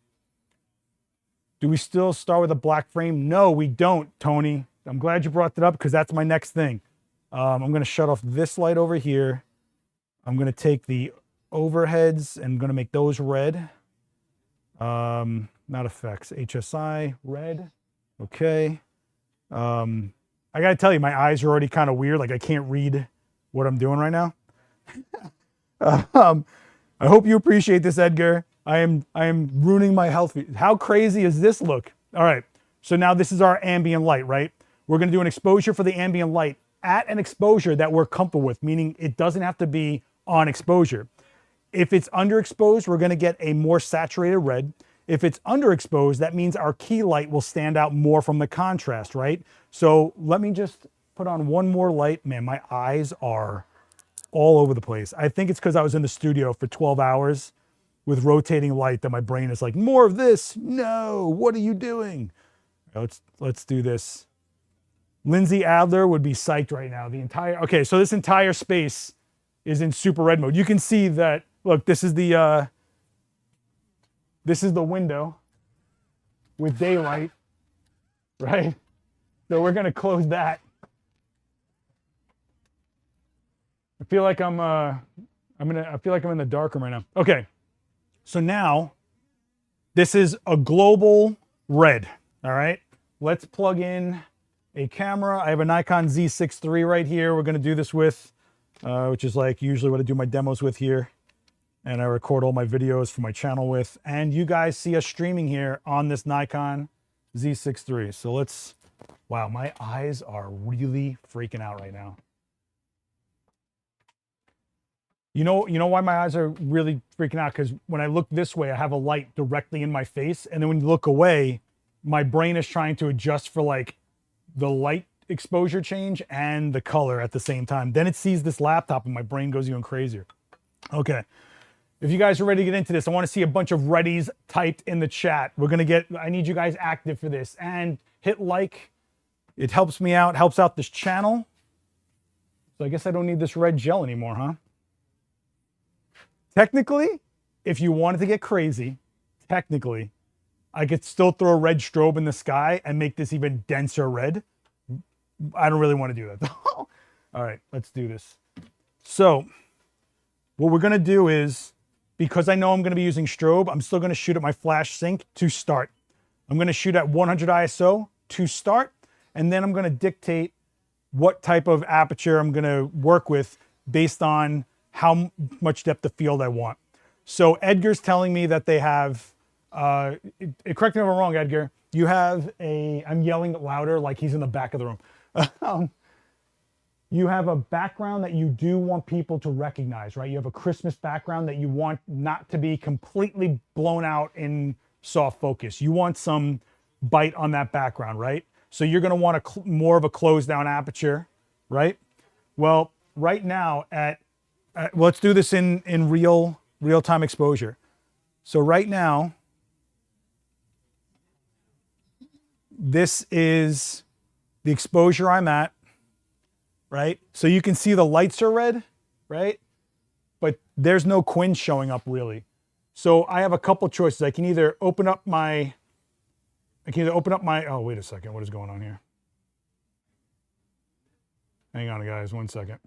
Do we still start with a black frame? No, we don't, Tony. I'm glad you brought that up because that's my next thing. I'm gonna shut off this light over here. I'm gonna take the overheads and I'm gonna make those red. Not effects, HSI, red. Okay. I gotta tell you, my eyes are already kind of weird. Like I can't read what I'm doing right now. I hope you appreciate this, Edgar. I am ruining my health. How crazy does this look? All right. So now this is our ambient light, right? We're gonna do an exposure for the ambient light at an exposure that we're comfortable with, meaning it doesn't have to be on exposure. If it's underexposed, we're gonna get a more saturated red. If it's underexposed, that means our key light will stand out more from the contrast, right? So let me just put on one more light. Man, my eyes are all over the place. I think it's because I was in the studio for 12 hours with rotating light that my brain is like, more of this. No, what are you doing? Let's do this. Lindsay Adler would be psyched right now. Okay, so this entire space is in super red mode. You can see that, look, this is the window with daylight, right? So we're gonna close that. I feel like I'm in the dark room right now. Okay, so now this is a global red. All right, let's plug in a camera. I have a Nikon Z6 III right here. We're gonna do this with, which is like usually what I do my demos with here. And I record all my videos for my channel with. And you guys see us streaming here on this Nikon Z6 III. So let's, wow, my eyes are really freaking out right now. You know why my eyes are really freaking out? Because when I look this way, I have a light directly in my face. And then when you look away, my brain is trying to adjust for like the light exposure change and the color at the same time. Then it sees this laptop and my brain goes even crazier. Okay. If you guys are ready to get into this, I want to see a bunch of readies typed in the chat. I need you guys active for this and hit like. It helps me out, helps out this channel. So I guess I don't need this red gel anymore, huh? Technically, if you wanted to get crazy, technically, I could still throw a red strobe in the sky and make this even denser red. I don't really want to do that though. All right, let's do this. So what we're gonna do is, because I know I'm gonna be using strobe, I'm still gonna shoot at my flash sync to start. I'm gonna shoot at 100 ISO to start, and then I'm gonna dictate what type of aperture I'm gonna work with based on how much depth of field I want. So Edgar's telling me that they have, correct me if I'm wrong, Edgar, you have I'm yelling louder like he's in the back of the room. You have a background that you do want people to recognize, right? You have a Christmas background that you want not to be completely blown out in soft focus. You want some bite on that background, right? So you're gonna want more of a closed down aperture, right? Well, right now let's do this in real-time exposure. So right now, this is the exposure I'm at, right? So you can see the lights are red, right? But there's no Quinn showing up really. So I have a couple choices. I can either open up my, oh, wait a second, what is going on here? Hang on guys, 1 second.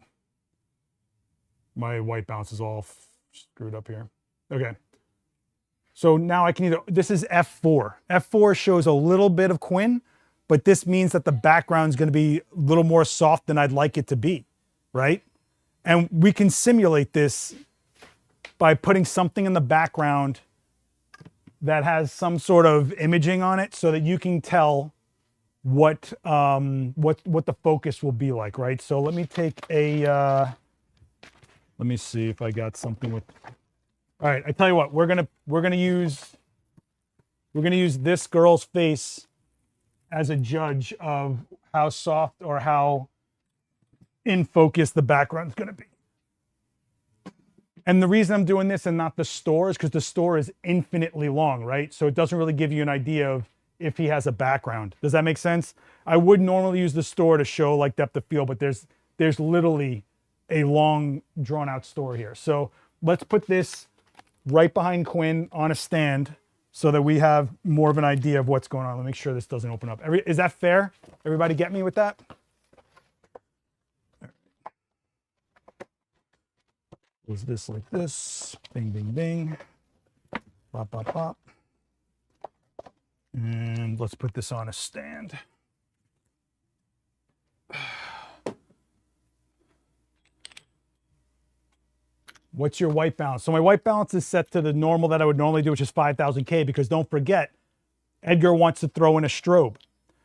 My white balance is all screwed up here. Okay. So now I can either, this is F4. F4 shows a little bit of Quinn, but this means that the background is going to be a little more soft than I'd like it to be, right? And we can simulate this by putting something in the background that has some sort of imaging on it so that you can tell what the focus will be like, right? So let me take let me see if I got something with, all right, I tell you what, we're gonna use this girl's face as a judge of how soft or how in focus the background's gonna be. And the reason I'm doing this and not the store is because the store is infinitely long, right? So it doesn't really give you an idea of if he has a background. Does that make sense? I would normally use the store to show like depth of field, but there's literally a long drawn out store here. So let's put this right behind Quinn on a stand so that we have more of an idea of what's going on. Let me make sure this doesn't open up. Is that fair? Everybody get me with that? Was this like this? Bing, bing, bing. Pop, pop, pop. And let's put this on a stand. What's your white balance? So my white balance is set to the normal that I would normally do, which is 5000K, because don't forget, Edgar wants to throw in a strobe.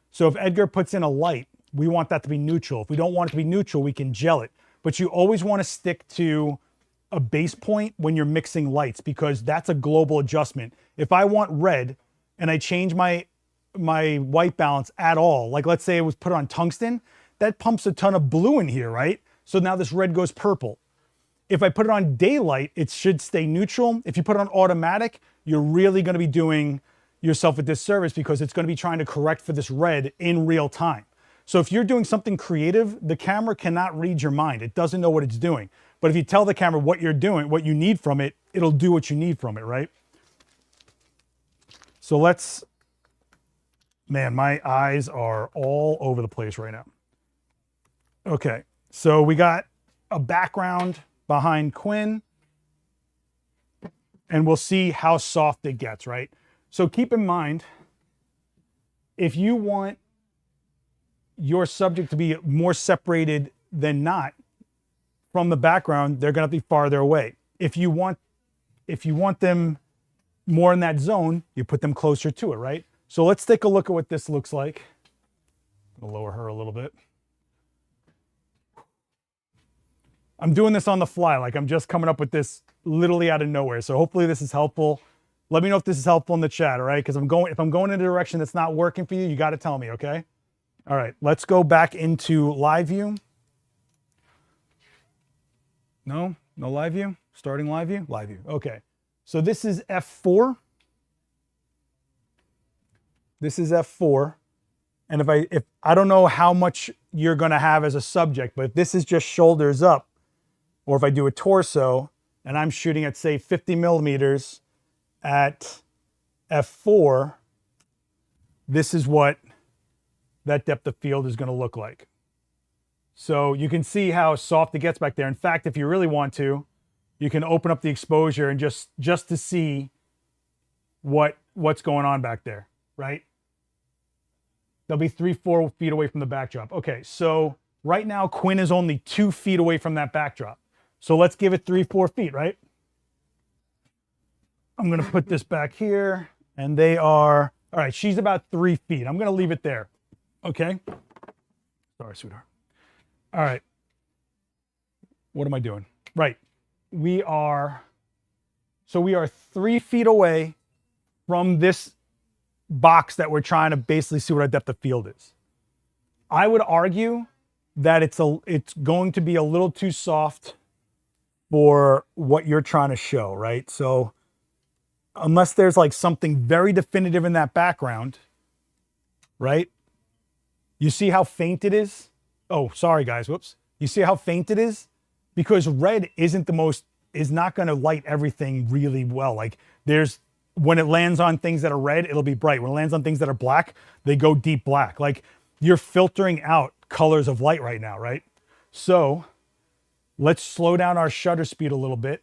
So if Edgar puts in a light, we want that to be neutral. If we don't want it to be neutral, we can gel it. But you always want to stick to a base point when you're mixing lights, because that's a global adjustment. If I want red and I change my white balance at all, like let's say it was put on tungsten, that pumps a ton of blue in here, right? So now this red goes purple. If I put it on daylight, it should stay neutral. If you put it on automatic, you're really going to be doing yourself a disservice because it's going to be trying to correct for this red in real time. So if you're doing something creative, the camera cannot read your mind. It doesn't know what it's doing. But if you tell the camera what you're doing, what you need from it, it'll do what you need from it, right? So man, my eyes are all over the place right now. Okay, so we got a background behind Quinn, and we'll see how soft it gets, right? So keep in mind, if you want your subject to be more separated than not from the background, they're gonna be farther away. If you want them more in that zone, you put them closer to it, right? So let's take a look at what this looks like. I'll lower her a little bit. I'm doing this on the fly, like I'm just coming up with this literally out of nowhere. So hopefully this is helpful. Let me know if this is helpful in the chat, all right? Because if I'm going in a direction that's not working for you, you got to tell me, okay? All right, let's go back into live view. No live view? Starting live view? Live view, okay. So this is F4. This is F4. And if I don't know how much you're gonna have as a subject, but if this is just shoulders up, or if I do a torso and I'm shooting at say 50 millimeters at F4, this is what that depth of field is gonna look like. So you can see how soft it gets back there. In fact, if you really want to, you can open up the exposure and just to see what's going on back there, right? They'll be 3-4 feet away from the backdrop. Okay, so right now Quinn is only 2 feet away from that backdrop. So let's give it 3-4 feet, right? I'm gonna put this back here, and they are, all right, she's about 3 feet. I'm gonna leave it there, okay? Sorry, sweetheart. All right, what am I doing? Right, we are 3 feet away from this box that we're trying to basically see what our depth of field is. I would argue that it's going to be a little too soft for what you're trying to show, right? So unless there's like something very definitive in that background, right? You see how faint it is? Oh, sorry guys, whoops. You see how faint it is? Because red is not gonna light everything really well. Like when it lands on things that are red, it'll be bright. When it lands on things that are black, they go deep black. Like you're filtering out colors of light right now, right? So let's slow down our shutter speed a little bit.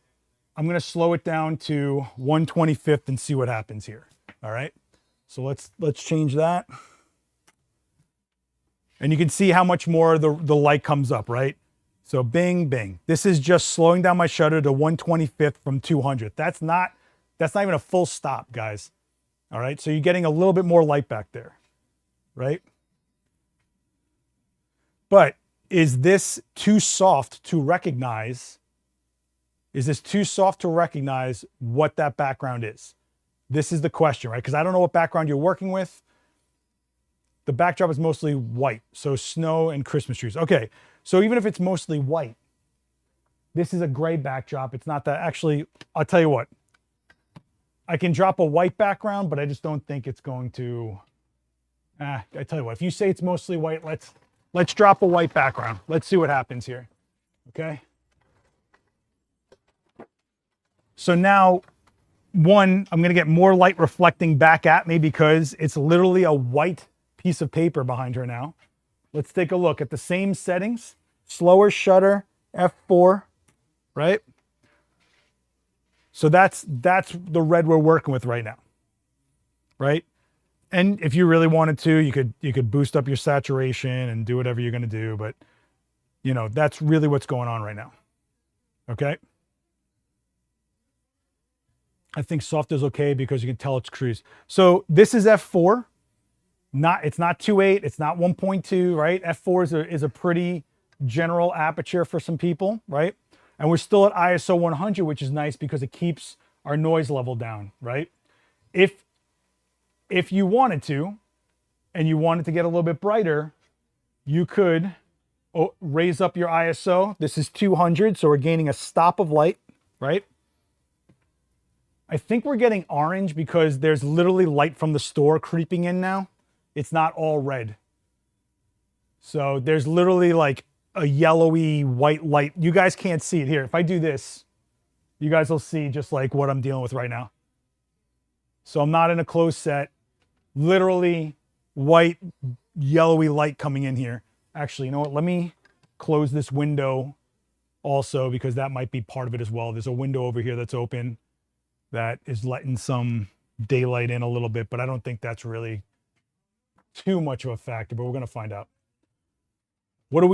I'm gonna slow it down to 1/25 and see what happens here. All right, so let's change that. And you can see how much more the light comes up, right? So bing, bing. This is just slowing down my shutter to 1/25 from 200. That's not even a full stop, guys. All right, so you're getting a little bit more light back there, right? But is this too soft to recognize? Is this too soft to recognize what that background is? This is the question, right? Because I don't know what background you're working with. The backdrop is mostly white, so snow and Christmas trees. Okay, so even if it's mostly white, This is a gray backdrop. It's not that, actually, I'll tell you what. I can drop a white background, but I just don't think it's going to, I tell you what, if you say it's mostly white, let's drop a white background. Let's see what happens here, okay? So now, one, I'm gonna get more light reflecting back at me because it's literally a white piece of paper behind her now. Let's take a look at the same settings. Slower shutter, F4, right? So that's the red we're working with right now, right? And if you really wanted to, you could boost up your saturation and do whatever you're gonna do, but you know, that's really what's going on right now, okay? I think soft is okay because you can tell it's cruise. So this is F4, it's not 2.8, it's not 1.2, right? F4 is a pretty general aperture for some people, right? And we're still at ISO 100, which is nice because it keeps our noise level down, right? If you wanted to, and you wanted to get a little bit brighter, you could raise up your ISO. This is 200, so we're gaining a stop of light, right? I think we're getting orange because there's literally light from the store creeping in now. It's not all red. So there's literally like a yellowy white light. You guys can't see it here. If I do this, you guys will see just like what I'm dealing with right now. So I'm not in a closed set. Literally white, yellowy light coming in here. Actually, you know what? Let me close this window also because that might be part of it as well. There's a window over here that's open that is letting some daylight in a little bit, but I don't think that's really too much of a factor, but we're going to find out. What are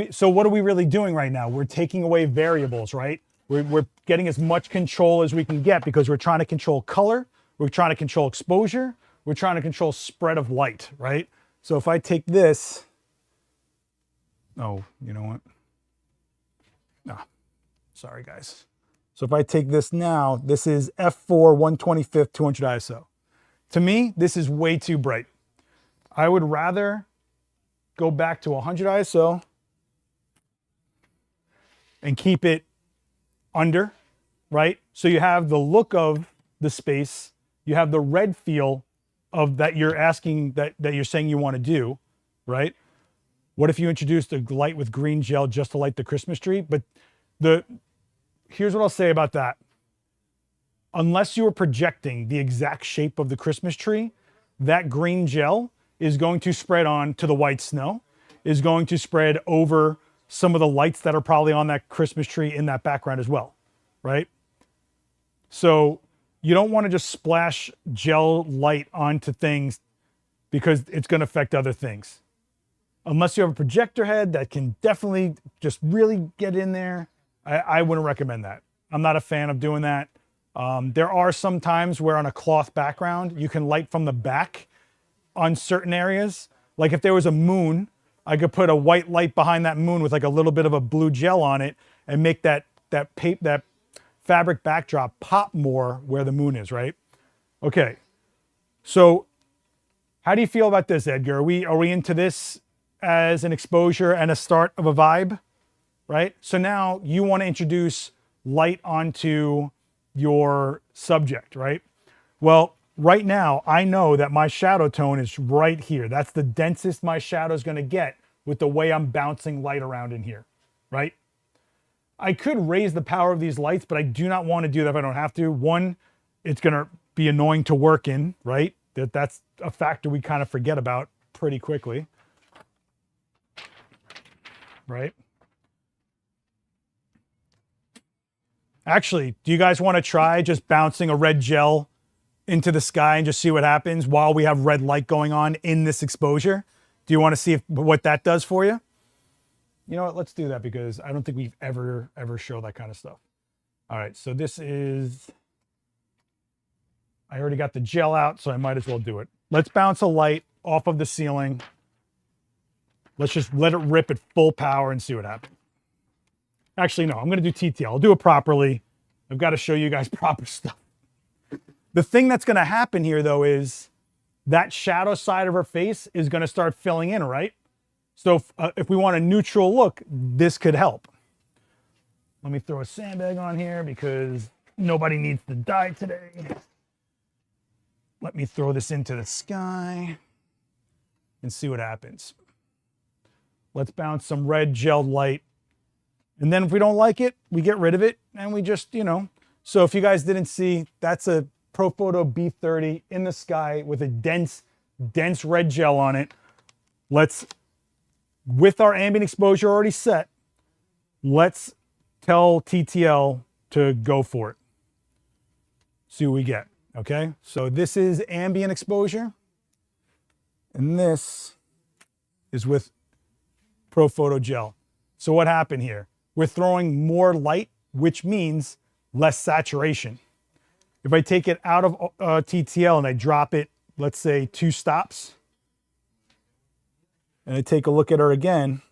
we really doing right now? We're taking away variables, right? We're getting as much control as we can get because we're trying to control color. We're trying to control exposure. We're trying to control spread of light, right? So if I take this, oh, you know what? Ah, sorry guys. So if I take this now, this is F4 125th 200 ISO. To me, this is way too bright. I would rather go back to 100 ISO and keep it under, right? So you have the look of the space, you have the red feel of that you're asking, that you're saying you want to do, right? What if you introduced a light with green gel just to light the Christmas tree? But here's what I'll say about that. Unless you are projecting the exact shape of the Christmas tree, that green gel is going to spread on to the white snow, is going to spread over some of the lights that are probably on that Christmas tree in that background as well, right? So you don't want to just splash gel light onto things because it's going to affect other things. Unless you have a projector head that can definitely just really get in there, I wouldn't recommend that. I'm not a fan of doing that. There are some times where on a cloth background, you can light from the back on certain areas. Like if there was a moon, I could put a white light behind that moon with like a little bit of a blue gel on it and make that fabric backdrop pop more where the moon is, right? Okay, so how do you feel about this, Edgar? Are we into this as an exposure and a start of a vibe, right? So now you want to introduce light onto your subject, right? Well, right now, I know that my shadow tone is right here. That's the densest my shadow is going to get with the way I'm bouncing light around in here, right? I could raise the power of these lights, but I do not want to do that if I don't have to. One, it's going to be annoying to work in, right? That's a factor we kind of forget about pretty quickly, right? Actually, do you guys want to try just bouncing a red gel into the sky and just see what happens while we have red light going on in this exposure? Do you want to see what that does for you? You know what, let's do that because I don't think we've ever shown that kind of stuff. All right, so this is, I already got the gel out, so I might as well do it. Let's bounce a light off of the ceiling. Let's just let it rip at full power and see what happens. Actually, no, I'm gonna do TTL. I'll do it properly. I've got to show you guys proper stuff. The thing that's gonna happen here though is that shadow side of her face is gonna start filling in, right? So if we want a neutral look, this could help. Let me throw a sandbag on here because nobody needs to die today. Let me throw this into the sky and see what happens. Let's bounce some red gelled light. And then if we don't like it, we get rid of it and we just, So if you guys didn't see, that's a Profoto B30 in the sky with a dense red gel on it. With our ambient exposure already set, let's tell TTL to go for it. See what we get, okay? So this is ambient exposure, and this is with Profoto gel. So what happened here? We're throwing more light, which means less saturation. If I take it out of TTL and I drop it, let's say 2 stops, and I take a look at her again,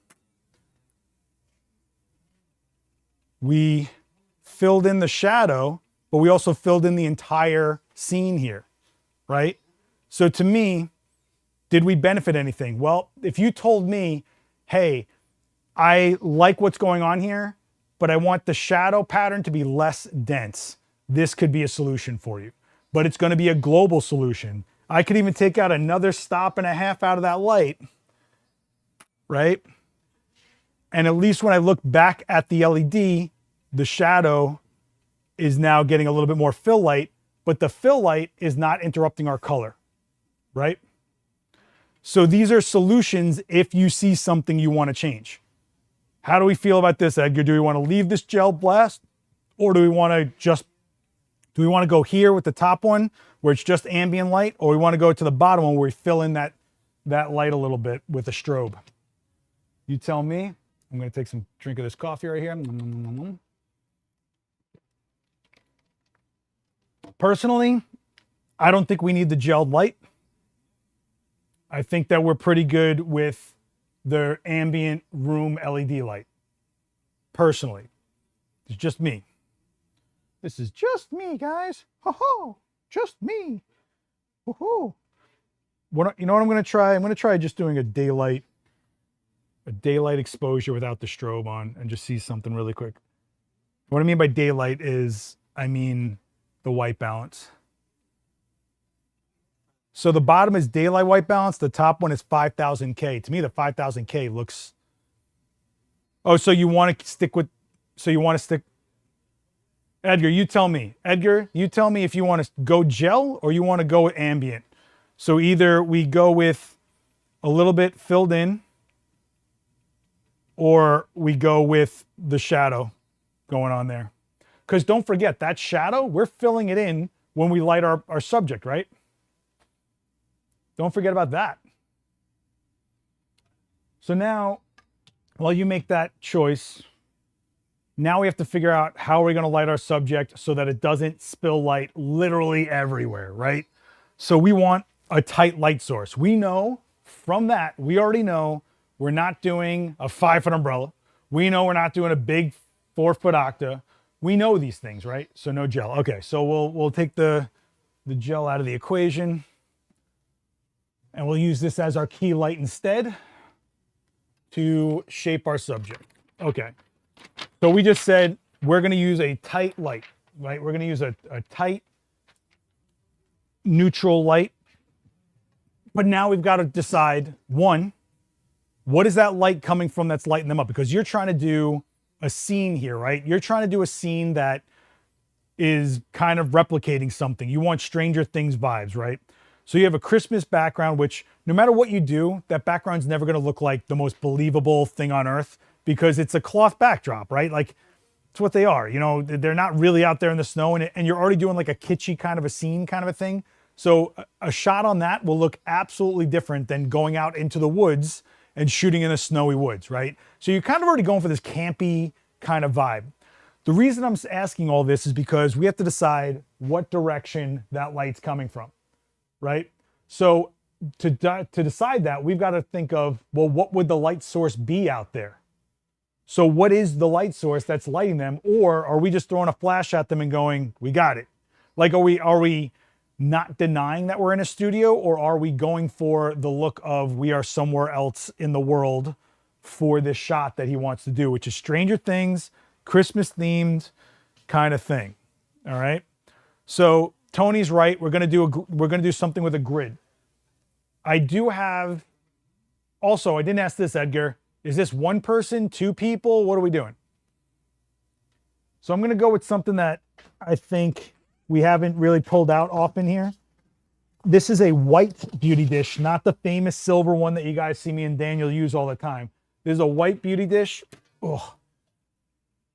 we filled in the shadow, but we also filled in the entire scene here, right? So to me, did we benefit anything? Well, if you told me, hey, I like what's going on here, but I want the shadow pattern to be less dense, this could be a solution for you. But it's going to be a global solution. I could even take out another stop and a half out of that light, right? And at least when I look back at the LED, the shadow is now getting a little bit more fill light, but the fill light is not interrupting our color, right? So these are solutions if you see something you want to change. How do we feel about this, Edgar? Do we want to leave this gel blast, or do we want to go here with the top one where it's just ambient light, or we want to go to the bottom one where we fill in that light a little bit with a strobe? You tell me. I'm going to take some drink of this coffee right here. Personally, I don't think we need the gelled light. I think that we're pretty good with the ambient room LED light. Personally, it's just me. This is just me, guys. Ho-ho, just me. Ho-ho. You know what I'm going to try? I'm going to try just doing a daylight exposure without the strobe on and just see something really quick. What I mean by daylight is, I mean the white balance. So the bottom is daylight white balance. The top one is 5000K. To me, the 5000K looks... Oh, so you want to stick... Edgar, you tell me. Edgar, you tell me if you want to go gel or you want to go with ambient. So either we go with a little bit filled in, or we go with the shadow going on there. Because don't forget, that shadow, we're filling it in when we light our subject, right? Don't forget about that. So now, while you make that choice, now we have to figure out how we're going to light our subject so that it doesn't spill light literally everywhere, right? So we want a tight light source. We know from that, we already know we're not doing a 5-foot umbrella. We know we're not doing a big 4-foot octa. We know these things, right? So no gel. Okay, so we'll take the gel out of the equation, and we'll use this as our key light instead to shape our subject. Okay, so we just said we're going to use a tight light, right? We're going to use a tight neutral light. But now we've got to decide, one, what is that light coming from that's lighting them up? Because you're trying to do a scene here, right? You're trying to do a scene that is kind of replicating something. You want Stranger Things vibes, right? So you have a Christmas background, which no matter what you do, that background's never going to look like the most believable thing on earth because it's a cloth backdrop, right? Like, it's what they are. You know, they're not really out there in the snow, and you're already doing like a kitschy kind of a scene kind of a thing. So a shot on that will look absolutely different than going out into the woods and shooting in the snowy woods, right? So you're kind of already going for this campy kind of vibe. The reason I'm asking all this is because we have to decide what direction that light's coming from, right? So to decide that, we've got to think of, well, what would the light source be out there? So what is the light source that's lighting them? Or are we just throwing a flash at them and going, we got it? Like, are we not denying that we're in a studio, or are we going for the look of we are somewhere else in the world for this shot that he wants to do, which is Stranger Things Christmas themed kind of thing. All right. So Tony's right. We're gonna do something with a grid. I do have. Also, I didn't ask this, Edgar. Is this one person, two people? What are we doing? So I'm gonna go with something that I think we haven't really pulled out often here. This is a white beauty dish, not the famous silver one that you guys see me and Daniel use all the time. This is a white beauty dish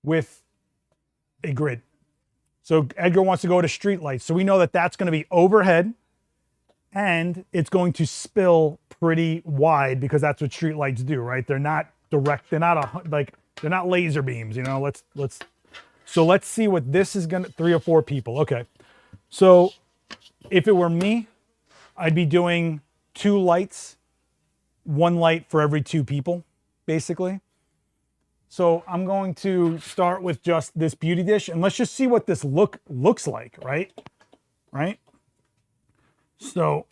with a grid. So Edgar wants to go to street lights. So we know that that's going to be overhead and it's going to spill pretty wide because that's what street lights do, right? They're not direct. They're not they're not laser beams, you know. Let's see what this is going to, 3 or 4 people. Okay. So if it were me, I'd be doing 2 lights, 1 light for every 2 people, basically. So I'm going to start with just this beauty dish and let's just see what this looks like, right? Right? So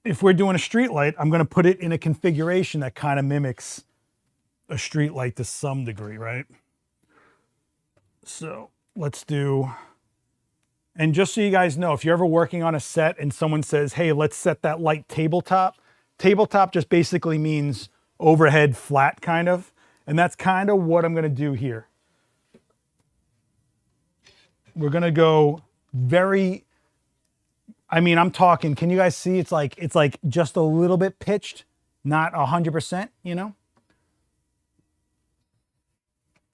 if we're doing a street light, I'm going to put it in a configuration that kind of mimics a street light to some degree, right? So let's do, and just so you guys know, if you're ever working on a set and someone says, hey, let's set that light tabletop, tabletop just basically means overhead flat kind of. And that's kind of what I'm going to do here. We're going to go very, I mean, I'm talking, can you guys see? It's like just a little bit pitched, not 100%, you know?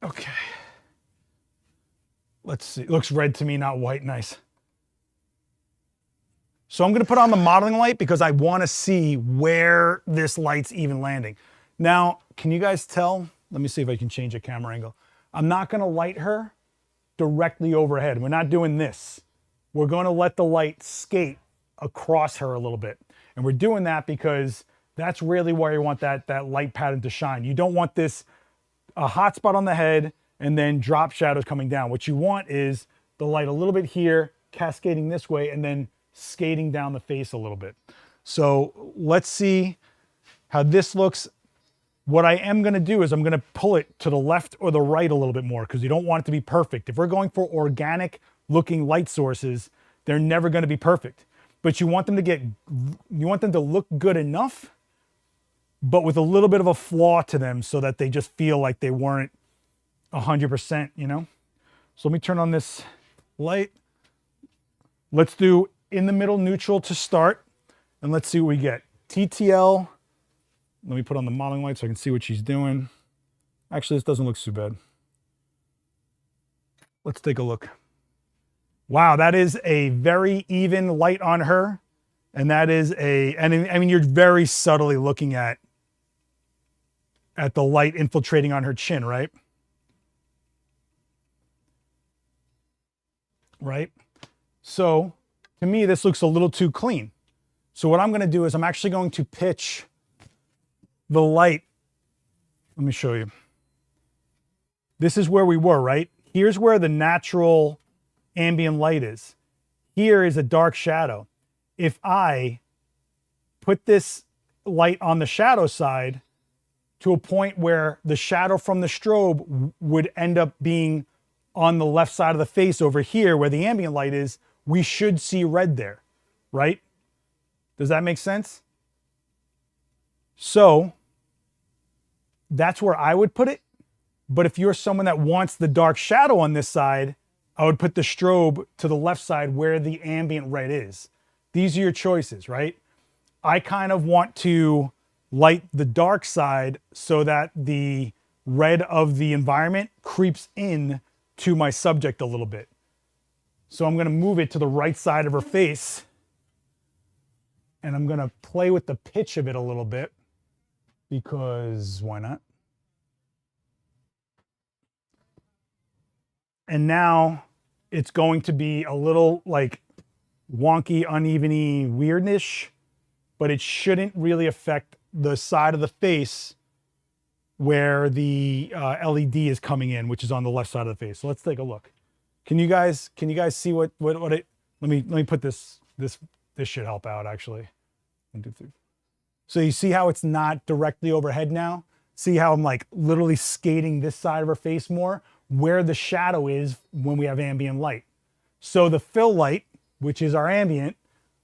Okay. Let's see. It looks red to me, not white. Nice. So I'm going to put on the modeling light because I want to see where this light's even landing. Now, can you guys tell? Let me see if I can change a camera angle. I'm not going to light her directly overhead. We're not doing this. We're going to let the light skate across her a little bit. And we're doing that because that's really where you want that light pattern to shine. You don't want this a hot spot on the head and then drop shadows coming down. What you want is the light a little bit here, cascading this way, and then skating down the face a little bit. So let's see how this looks. What I am going to do is I'm going to pull it to the left or the right a little bit more because you don't want it to be perfect. If we're going for organic looking light sources, they're never going to be perfect. But you want them to look good enough, but with a little bit of a flaw to them so that they just feel like they weren't 100%, you know? So let me turn on this light. Let's do in the middle neutral to start, and let's see what we get. TTL. Let me put on the modeling light so I can see what she's doing. Actually, this doesn't look too bad. Let's take a look. Wow, that is a very even light on her. And that is I mean, you're very subtly looking at the light infiltrating on her chin, right? Right? So to me, this looks a little too clean. So what I'm going to do is I'm actually going to pitch the light. Let me show you. This is where we were, right? Here's where the natural ambient light is. Here is a dark shadow. If I put this light on the shadow side to a point where the shadow from the strobe would end up being on the left side of the face over here where the ambient light is, we should see red there, right? Does that make sense? So that's where I would put it. But if you're someone that wants the dark shadow on this side, I would put the strobe to the left side where the ambient red is. These are your choices, right? I kind of want to light the dark side so that the red of the environment creeps in to my subject a little bit. So I'm going to move it to the right side of her face. And I'm going to play with the pitch of it a little bit because why not? And now it's going to be a little like wonky, uneven-y, weirdnish, but it shouldn't really affect the side of the face where the LED is coming in, which is on the left side of the face. So let's take a look. Can you guys see what it? Let me put this should help out actually. 1, 2, 3. So you see how it's not directly overhead now? See how I'm like literally skating this side of her face more? where the shadow is when we have ambient light. So the fill light, which is our ambient,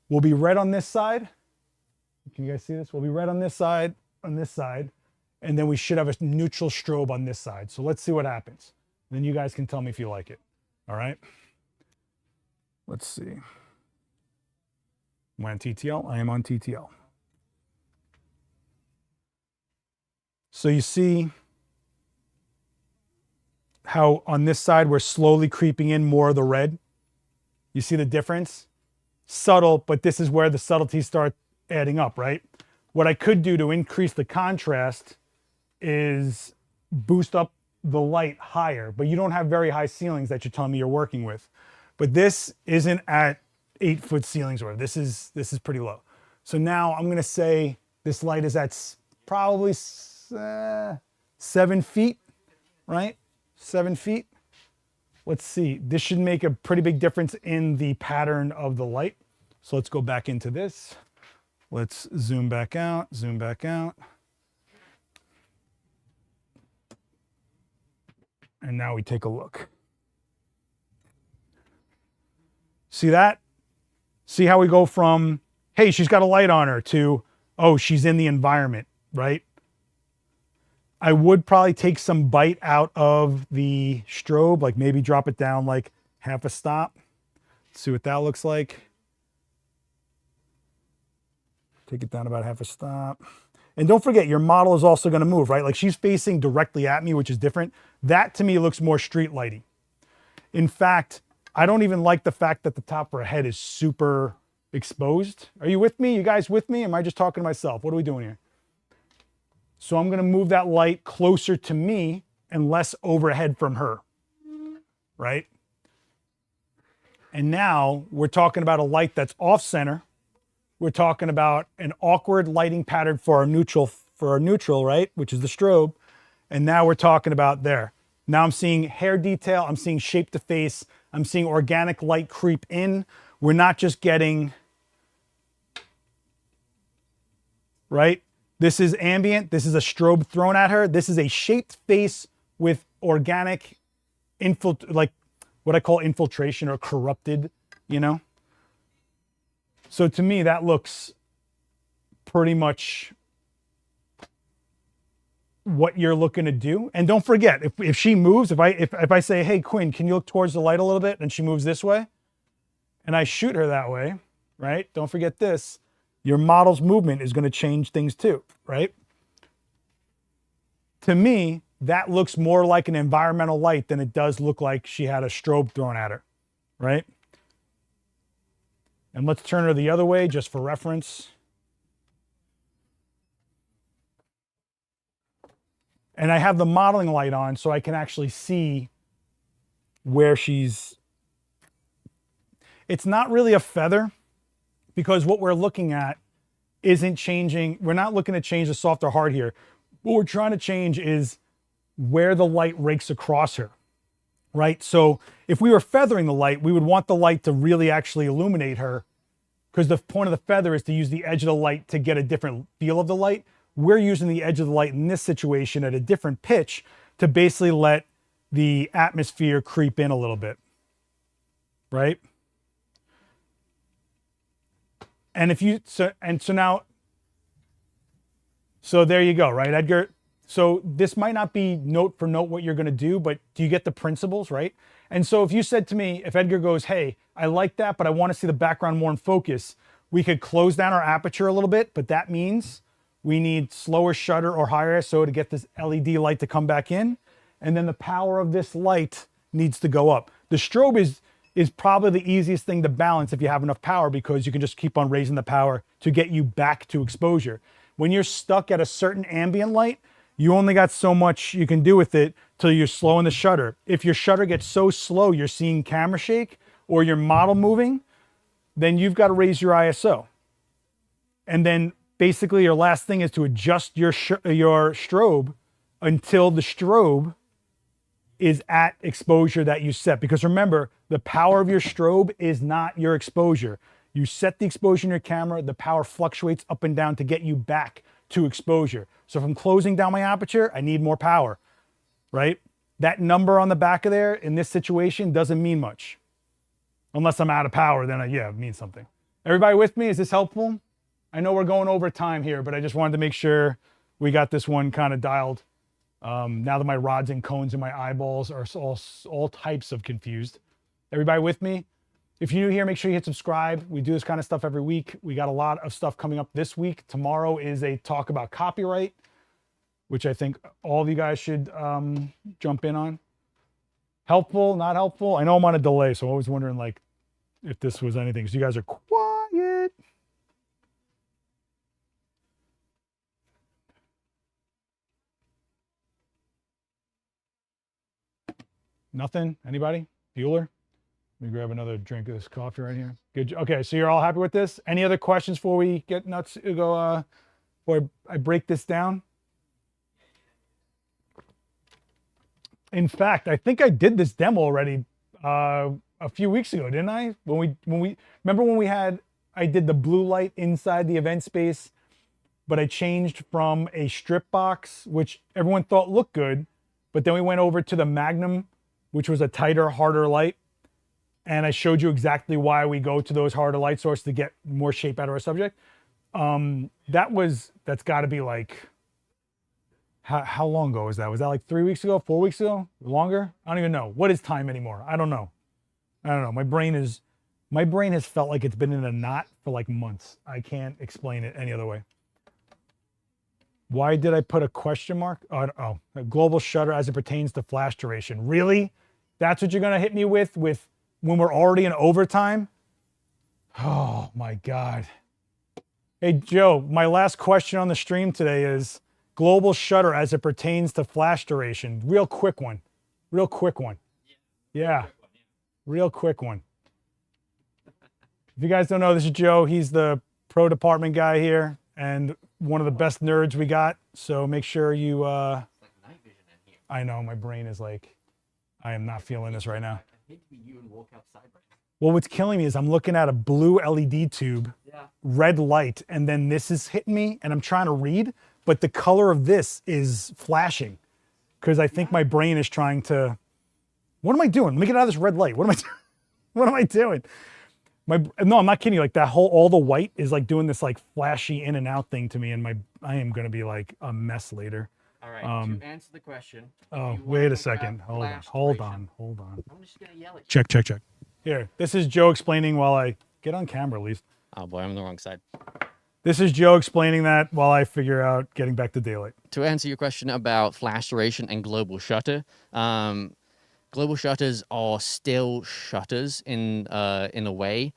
will be red on this side. Can you guys see this? We'll be red on this side, and then we should have a neutral strobe on this side. So let's see what happens. Then you guys can tell me if you like it. All right. Let's see. Am I on TTL? I am on TTL. So you see how on this side we're slowly creeping in more of the red. You see the difference? Subtle, but this is where the subtleties start adding up, right? What I could do to increase the contrast is boost up the light higher, but you don't have very high ceilings that you're telling me you're working with. But this isn't at 8-foot ceilings or this is pretty low. So now I'm gonna say this light is at probably 7 feet, right? 7 feet. Let's see, this should make a pretty big difference in the pattern of the light. So let's go back into this. Let's zoom back out, zoom back out. And now we take a look. See that? See how we go from, hey, she's got a light on her, to, oh, she's in the environment, right? I would probably take some bite out of the strobe, like maybe drop it down like half a stop. See what that looks like. Take it down about half a stop. And don't forget, your model is also gonna move, right? Like she's facing directly at me, which is different. That to me looks more street lighty. In fact, I don't even like the fact that the top of her head is super exposed. Are you with me? You guys with me? Am I just talking to myself? What are we doing here? So I'm gonna move that light closer to me and less overhead from her, right? And now we're talking about a light that's off center. We're talking about an awkward lighting pattern for our neutral, right? Which is the strobe. And now we're talking about there. Now I'm seeing hair detail. I'm seeing shape to face. I'm seeing organic light creep in. We're not just getting, right? This is ambient. This is a strobe thrown at her. This is a shaped face with organic, like what I call infiltration or corrupted, you know? So to me, that looks pretty much what you're looking to do. And don't forget, if she moves, if I say, hey, Quinn, can you look towards the light a little bit? And she moves this way, and I shoot her that way, right? Don't forget this. Your model's movement is going to change things too, right? To me, that looks more like an environmental light than it does look like she had a strobe thrown at her, right? And let's turn her the other way just for reference. And I have the modeling light on so I can actually see where she's. It's not really a feather because what we're looking at isn't changing. We're not looking to change the soft or hard here. What we're trying to change is where the light rakes across her, right? So if we were feathering the light, we would want the light to really actually illuminate her, because the point of the feather is to use the edge of the light to get a different feel of the light. We're using the edge of the light in this situation at a different pitch to basically let the atmosphere creep in a little bit, right? And if you, so there you go, right, Edgar? So this might not be note for note what you're gonna do, but do you get the principles, right? And so if you said to me, if Edgar goes, hey, I like that, but I wanna see the background more in focus, we could close down our aperture a little bit, but that means we need slower shutter or higher ISO to get this LED light to come back in. And then the power of this light needs to go up. The strobe is probably the easiest thing to balance if you have enough power, because you can just keep on raising the power to get you back to exposure. When you're stuck at a certain ambient light, you only got so much you can do with it till you're slowing the shutter. If your shutter gets so slow you're seeing camera shake or your model moving, then you've got to raise your ISO. And then basically your last thing is to adjust your strobe until the strobe is at exposure that you set. Because remember, the power of your strobe is not your exposure. You set the exposure in your camera, the power fluctuates up and down to get you back to exposure. So if I'm closing down my aperture, I need more power, right? that number on the back of there in this situation doesn't mean much. Unless I'm out of power, then yeah, it means something. Everybody with me? Is this helpful? I know we're going over time here, but I just wanted to make sure we got this one kind of dialed. Now that my rods and cones and my eyeballs are all types of confused. Everybody with me? If you're new here, make sure you hit subscribe. We do this kind of stuff every week. We got a lot of stuff coming up this week. Tomorrow is a talk about copyright, which I think all of you guys should jump in on. Helpful, not helpful? I know I'm on a delay, so I was wondering like if this was anything, because you guys are quiet. Nothing? Anybody? Bueller? Let me grab another drink of this coffee right here. Good. Okay, so you're all happy with this? Any other questions before we get nuts? Before I break this down? In fact, I think I did this demo already a few weeks ago, didn't I? When we remember when I did the blue light inside the event space, but I changed from a strip box, which everyone thought looked good, but then we went over to the Magnum, which was a tighter, harder light. And I showed you exactly why we go to those harder light sources to get more shape out of our subject. That's got to be like, how long ago was that? Was that like 3 weeks ago, 4 weeks ago, longer? I don't even know. What is time anymore? I don't know. My brain has felt like it's been in a knot for like months. I can't explain it any other way. Why did I put a question mark? Oh, a global shutter as it pertains to flash duration. Really? That's what you're gonna hit me with when we're already in overtime? Oh my God. Hey Joe, my last question on the stream today is global shutter as it pertains to flash duration. Real quick one. Yeah. Real quick one. If you guys don't know, this is Joe. He's the pro department guy here and one of the best nerds we got. So make sure you, It's like night vision in here. I know my brain is like, I am not feeling this right now. I hate to be you and walk outside right now. Well, what's killing me is I'm looking at a blue LED tube, Yeah. red light, and then this is hitting me and I'm trying to read, but the color of this is flashing because I think my brain is trying to, what am I doing? Let me get out of this red light. What am I doing? What am I doing? No, I'm not kidding you. Like that all the white is like doing this like flashy in and out thing to me, and I am gonna be like a mess later. All right. To answer the question. Oh, you wait wanna a second. grab Hold on. flash Hold duration. on. I'm just gonna yell at you. Check. Here, this is Joe explaining while I get on camera at least. Oh boy, I'm on the wrong side. This is Joe explaining that while I figure out getting back to daylight. To answer your question about flash duration and global shutter, global shutters are still shutters in a way.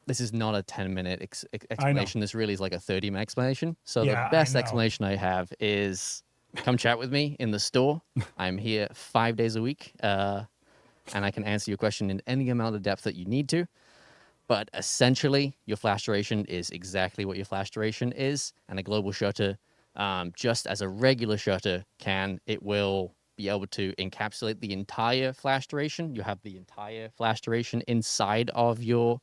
This is not a 10-minute explanation. This really is like a 30-minute explanation. So Yeah, the best I know. explanation I have is come chat with me in the store. I'm here 5 days a week, and I can answer your question in any amount of depth that you need to. But essentially, your flash duration is exactly what your flash duration is, and a global shutter, just as a regular shutter can, it will be able to encapsulate the entire flash duration. You have the entire flash duration inside of your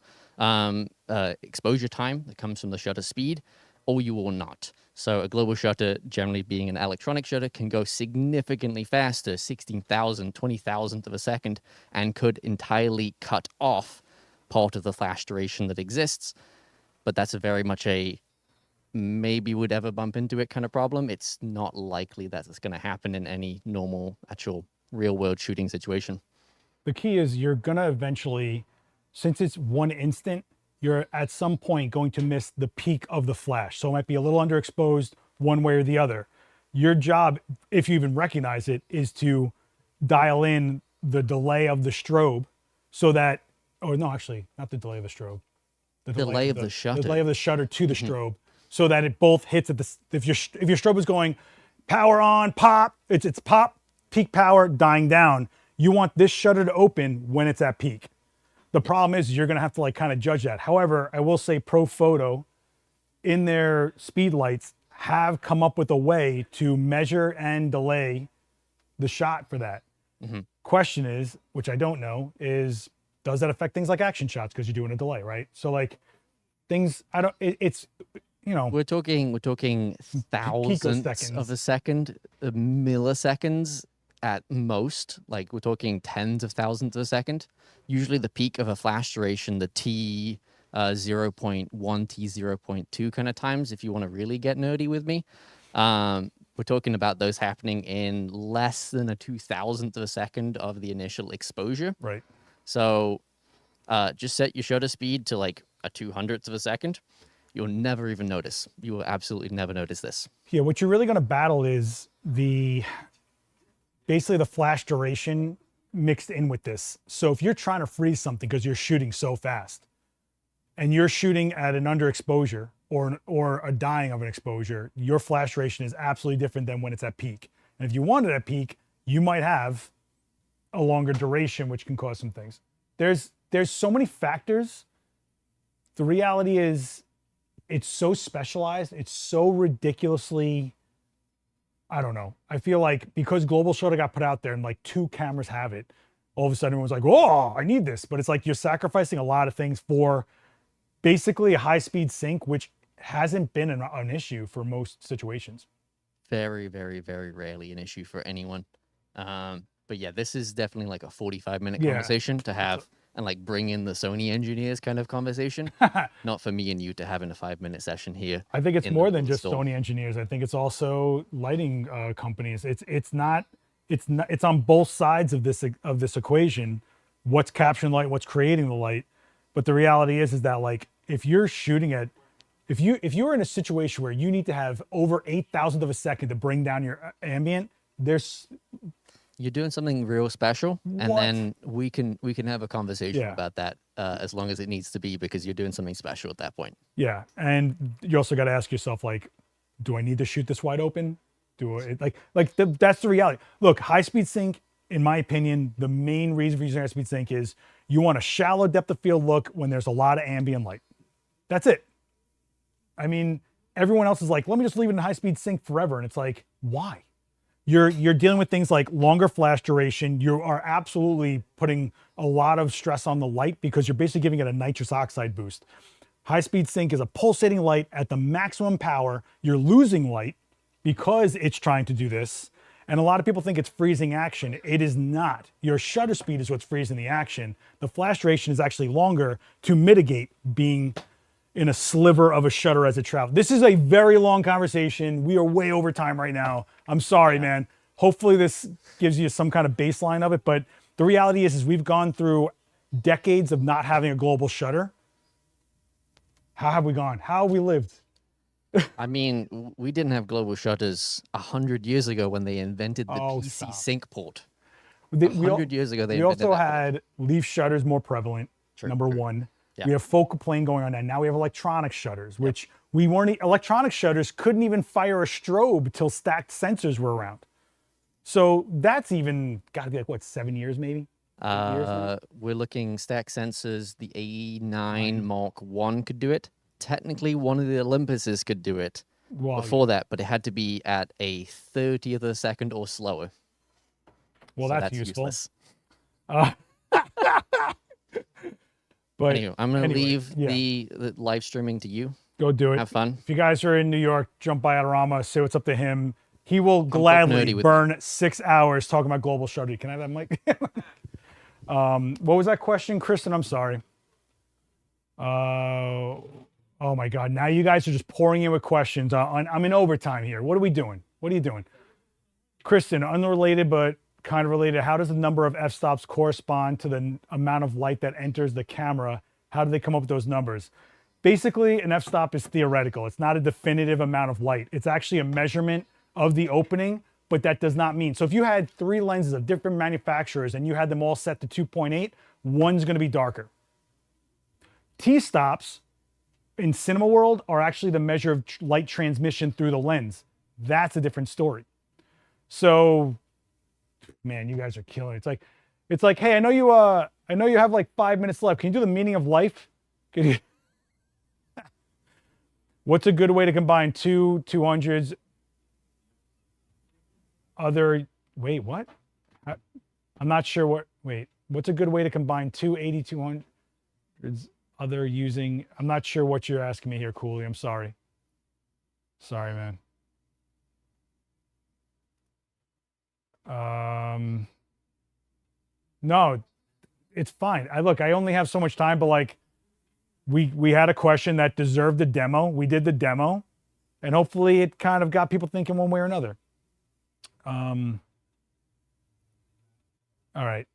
exposure time that comes from the shutter speed, or you will not. So a global shutter, generally being an electronic shutter, can go significantly faster, 16,000, 20,000th of a second, and could entirely cut off part of the flash duration that exists. But that's a very much a maybe would ever bump into it kind of problem. It's not likely that it's going to happen in any normal, actual real world shooting situation. The key is you're gonna eventually, since it's one instant, you're at some point going to miss the peak of the flash. So it might be a little underexposed one way or the other. Your job, if you even recognize it, is to dial in the delay of the strobe so that, or no, actually, not the delay of the strobe. The Delay of the shutter. The delay of the shutter to the strobe, so that it both hits at the, if your strobe is going power on, pop, it's pop, peak power, dying down. You want this shutter to open when it's at peak. The problem is you're gonna have to like kind of judge that. However, I will say Pro Photo in their speed lights have come up with a way to measure and delay the shot for that. Question is, which I don't know, is does that affect things like action shots because you're doing a delay, right? So like things, it's, you know, We're talking thousandths picoseconds. of a second, milliseconds. at most, like we're talking tens of thousands of a second. Usually the peak of a flash duration, the T 0.1, T 0.2 kind of times, if you want to really get nerdy with me. We're talking about those happening in less than a 2,000th of a second of the initial exposure. Right. So just set your shutter speed to like a 200th of a second. You'll never even notice. You will absolutely never notice this. Yeah, what you're really going to battle is basically the flash duration mixed in with this. So if you're trying to freeze something because you're shooting so fast and you're shooting at an underexposure or a dying of an exposure, your flash duration is absolutely different than when it's at peak. And if you want it at peak, you might have a longer duration, which can cause some things. There's so many factors. The reality is it's so specialized. It's so ridiculously, I don't know. I feel like because global shutter got put out there and like 2 cameras have it, all of a sudden everyone's like, oh, I need this. But it's like you're sacrificing a lot of things for basically a high-speed sync, which hasn't been an issue for most situations. Very, very, very rarely an issue for anyone. But yeah, this is definitely like a 45-minute conversation to have and like bring in the Sony engineers kind of conversation. Not for me and you to have in a 5-minute session here. I think it's in more the than just store. Sony engineers. I think it's also lighting companies. It's on both sides of this equation. What's capturing light, what's creating the light. But the reality is that like if you're shooting at if you're in a situation where you need to have over 8,000th of a second to bring down your ambient, You're doing something real special, and What? then we can have a conversation Yeah. about that as long as it needs to be, because you're doing something special at that point. Yeah, and you also got to ask yourself, like, do I need to shoot this wide open? That's the reality. Look, high speed sync, in my opinion, the main reason for using high speed sync is you want a shallow depth of field look when there's a lot of ambient light. That's it. I mean, everyone else is like, let me just leave it in high speed sync forever, and it's like, why? You're dealing with things like longer flash duration. You are absolutely putting a lot of stress on the light because you're basically giving it a nitrous oxide boost. High speed sync is a pulsating light at the maximum power. You're losing light because it's trying to do this. And a lot of people think it's freezing action. It is not. Your shutter speed is what's freezing the action. The flash duration is actually longer to mitigate being in a sliver of a shutter as it travels. This is a very long conversation. We are way over time right now. I'm sorry, man. Hopefully this gives you some kind of baseline of it. But the reality is we've gone through decades of not having a global shutter. How have we gone? How have we lived? I mean, we didn't have global shutters 100 years ago when they invented the Oh, PC stop. sync port. We 100 years ago, they we invented also that port. had leaf shutters more prevalent, number one. Yeah. We have focal plane going on, and now we have electronic shutters, which electronic shutters couldn't even fire a strobe till stacked sensors were around. So that's even got to be like, what, 7 years maybe? 8 years maybe? We're looking stack sensors. The A9 Mark 1 could do it. Technically, one of the Olympuses could do it Well, before that, but it had to be at a 30th of a second or slower. well, So that's useful. useless. But Anyway, I'm going to anyway, leave yeah. the live streaming to you. Go do it. Have fun. If you guys are in New York, jump by Adorama, say what's up to him. He will gladly nerdy with burn 6 hours talking about global shutter. Can I have that mic? What was that question, Kristen? I'm sorry. Oh my God. Now you guys are just pouring in with questions. I'm in overtime here. What are we doing? What are you doing? Kristen, unrelated but kind of related. How does the number of f-stops correspond to the amount of light that enters the camera? How do they come up with those numbers? Basically, an f-stop is theoretical. It's not a definitive amount of light. It's actually a measurement of the opening, but that does not mean. So if you had 3 lenses of different manufacturers and you had them all set to 2.8, one's going to be darker. T-stops in cinema world are actually the measure of light transmission through the lens. That's a different story. So, man, you guys are killing it. It's like, hey, I know you have like 5 minutes left. Can you do the meaning of life? Can you... What's a good way to combine 200s? Wait, what? I'm not sure what, what's a good way to combine 200s other using, I'm not sure what you're asking me here, Cooley. I'm sorry. Sorry, man. No, it's fine. I only have so much time, but like we had a question that deserved a demo. We did the demo, and hopefully it kind of got people thinking one way or another. All right.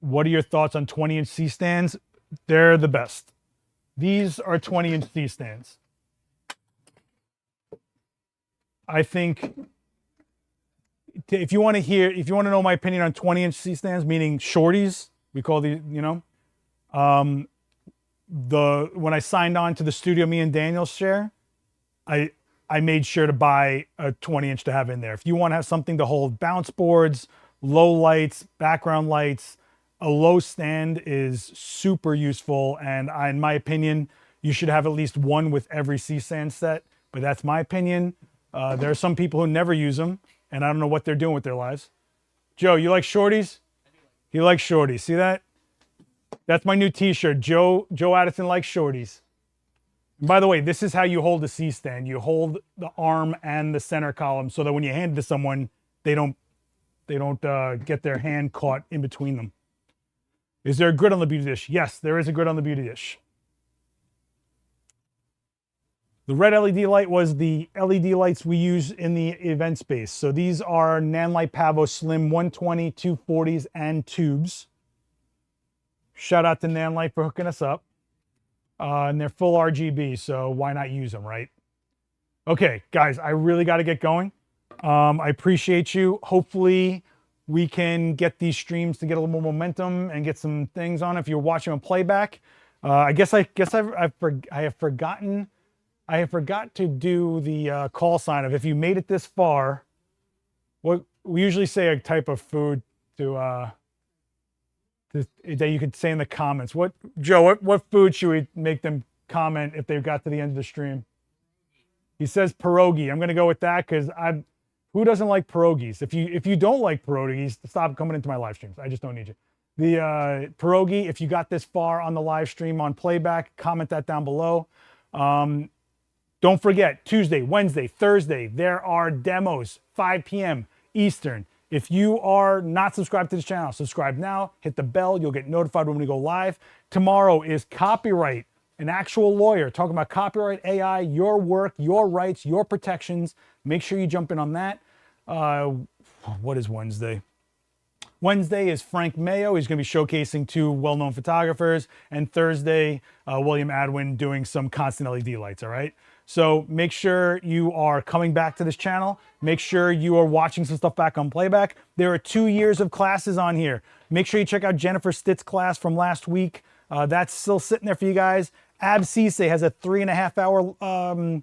What are your thoughts on 20-inch C-stands? They're the best. These are 20-inch C-stands. I think if you want to know my opinion on 20-inch C-stands, meaning shorties, we call these, when I signed on to the studio me and Daniel share, I made sure to buy a 20-inch to have in there. If you want to have something to hold bounce boards, low lights, background lights, a low stand is super useful. And in my opinion, you should have at least one with every C-stand set, but that's my opinion. There are some people who never use them, and I don't know what they're doing with their lives. Joe, you like shorties? He likes shorties. See that? That's my new t-shirt. Joe Addison likes shorties. And by the way, this is how you hold a C-stand. You hold the arm and the center column so that when you hand it to someone, they don't get their hand caught in between them. Is there a grid on the beauty dish? Yes, there is a grid on the beauty dish. The red LED light was the LED lights we use in the event space. So these are Nanlite Pavo Slim 120, 240s, and tubes. Shout out to Nanlite for hooking us up. And they're full RGB, so why not use them, right? Okay, guys, I really got to get going. I appreciate you. Hopefully we can get these streams to get a little more momentum and get some things on if you're watching on playback. I have forgotten to do the call sign of if you made it this far. What we usually say a type of food that you could say in the comments. Joe, what food should we make them comment if they've got to the end of the stream? He says pierogi. I'm going to go with that because who doesn't like pierogies? If you don't like pierogies, stop coming into my live streams. I just don't need you. The pierogi, if you got this far on the live stream on playback, comment that down below. Don't forget, Tuesday, Wednesday, Thursday, there are demos, 5 p.m. Eastern. If you are not subscribed to this channel, subscribe now, hit the bell, you'll get notified when we go live. Tomorrow is copyright, an actual lawyer talking about copyright, AI, your work, your rights, your protections. Make sure you jump in on that. What is Wednesday? Wednesday is Frank Mayo. He's going to be showcasing 2 well-known photographers. And Thursday, William Adwin doing some constant LED lights, all right? So make sure you are coming back to this channel. Make sure you are watching some stuff back on playback. There are 2 years of classes on here. Make sure you check out Jennifer Stitt's class from last week. That's still sitting there for you guys. Ab Cisse has a 3.5-hour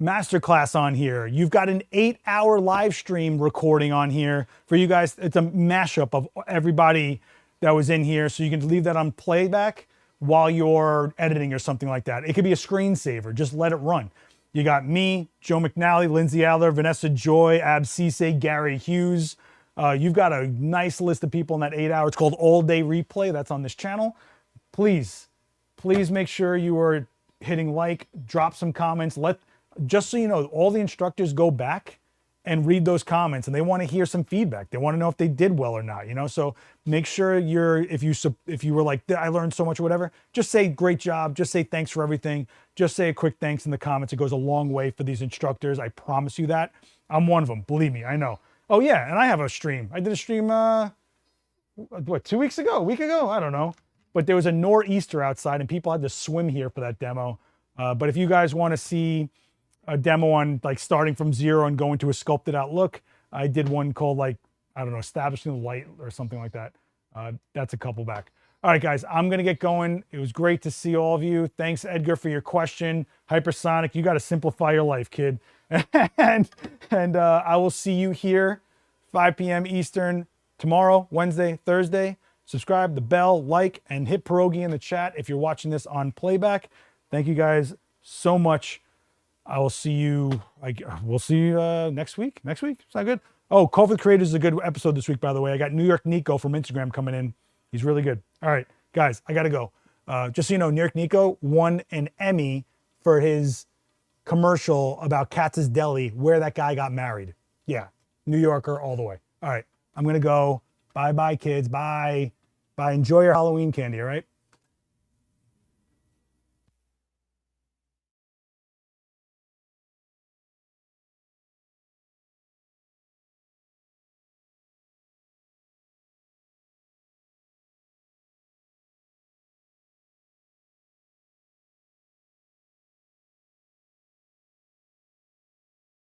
masterclass on here. You've got an 8-hour live stream recording on here for you guys. It's a mashup of everybody that was in here, so you can leave that on playback while you're editing or something like that. It could be a screensaver. Just let it run. You got me, Joe McNally, Lindsay Adler, Vanessa Joy, Ab Cisse, Gary Hughes. You've got a nice list of people in that 8 hours. It's called All Day Replay. That's on this channel. Please make sure you are hitting like, drop some comments. Just so you know, all the instructors go back and read those comments, and they want to hear some feedback. They want to know if they did well or not, So make sure if you were like, I learned so much or whatever, just say great job. Just say thanks for everything. Just say a quick thanks in the comments. It goes a long way for these instructors. I promise you that. I'm one of them. Believe me, I know. Oh yeah, and I have a stream. I did a stream, 2 weeks ago, a week ago? I don't know. But there was a nor'easter outside and people had to swim here for that demo. But if you guys want to see a demo on like starting from zero and going to a sculpted out look, I did one called establishing the light or something like that. That's a couple back. All right, guys, I'm gonna get going. It was great to see all of you. Thanks, Edgar, for your question. Hypersonic, you got to simplify your life, kid. and I will see you here 5 p.m. Eastern tomorrow, Wednesday, Thursday. Subscribe, the bell, like, and hit pierogi in the chat if you're watching this on playback. Thank you guys so much. I will see you. We'll see you next week. Next week, sound good? Oh, Call for the Creators is a good episode this week, by the way. I got New York Nico from Instagram coming in. He's really good. All right, guys, I gotta go. Just so you know, New York Nico won an Emmy for his commercial about Katz's Deli, where that guy got married. Yeah, New Yorker all the way. All right, I'm gonna go. Bye, kids. Bye. Bye. Enjoy your Halloween candy, all right?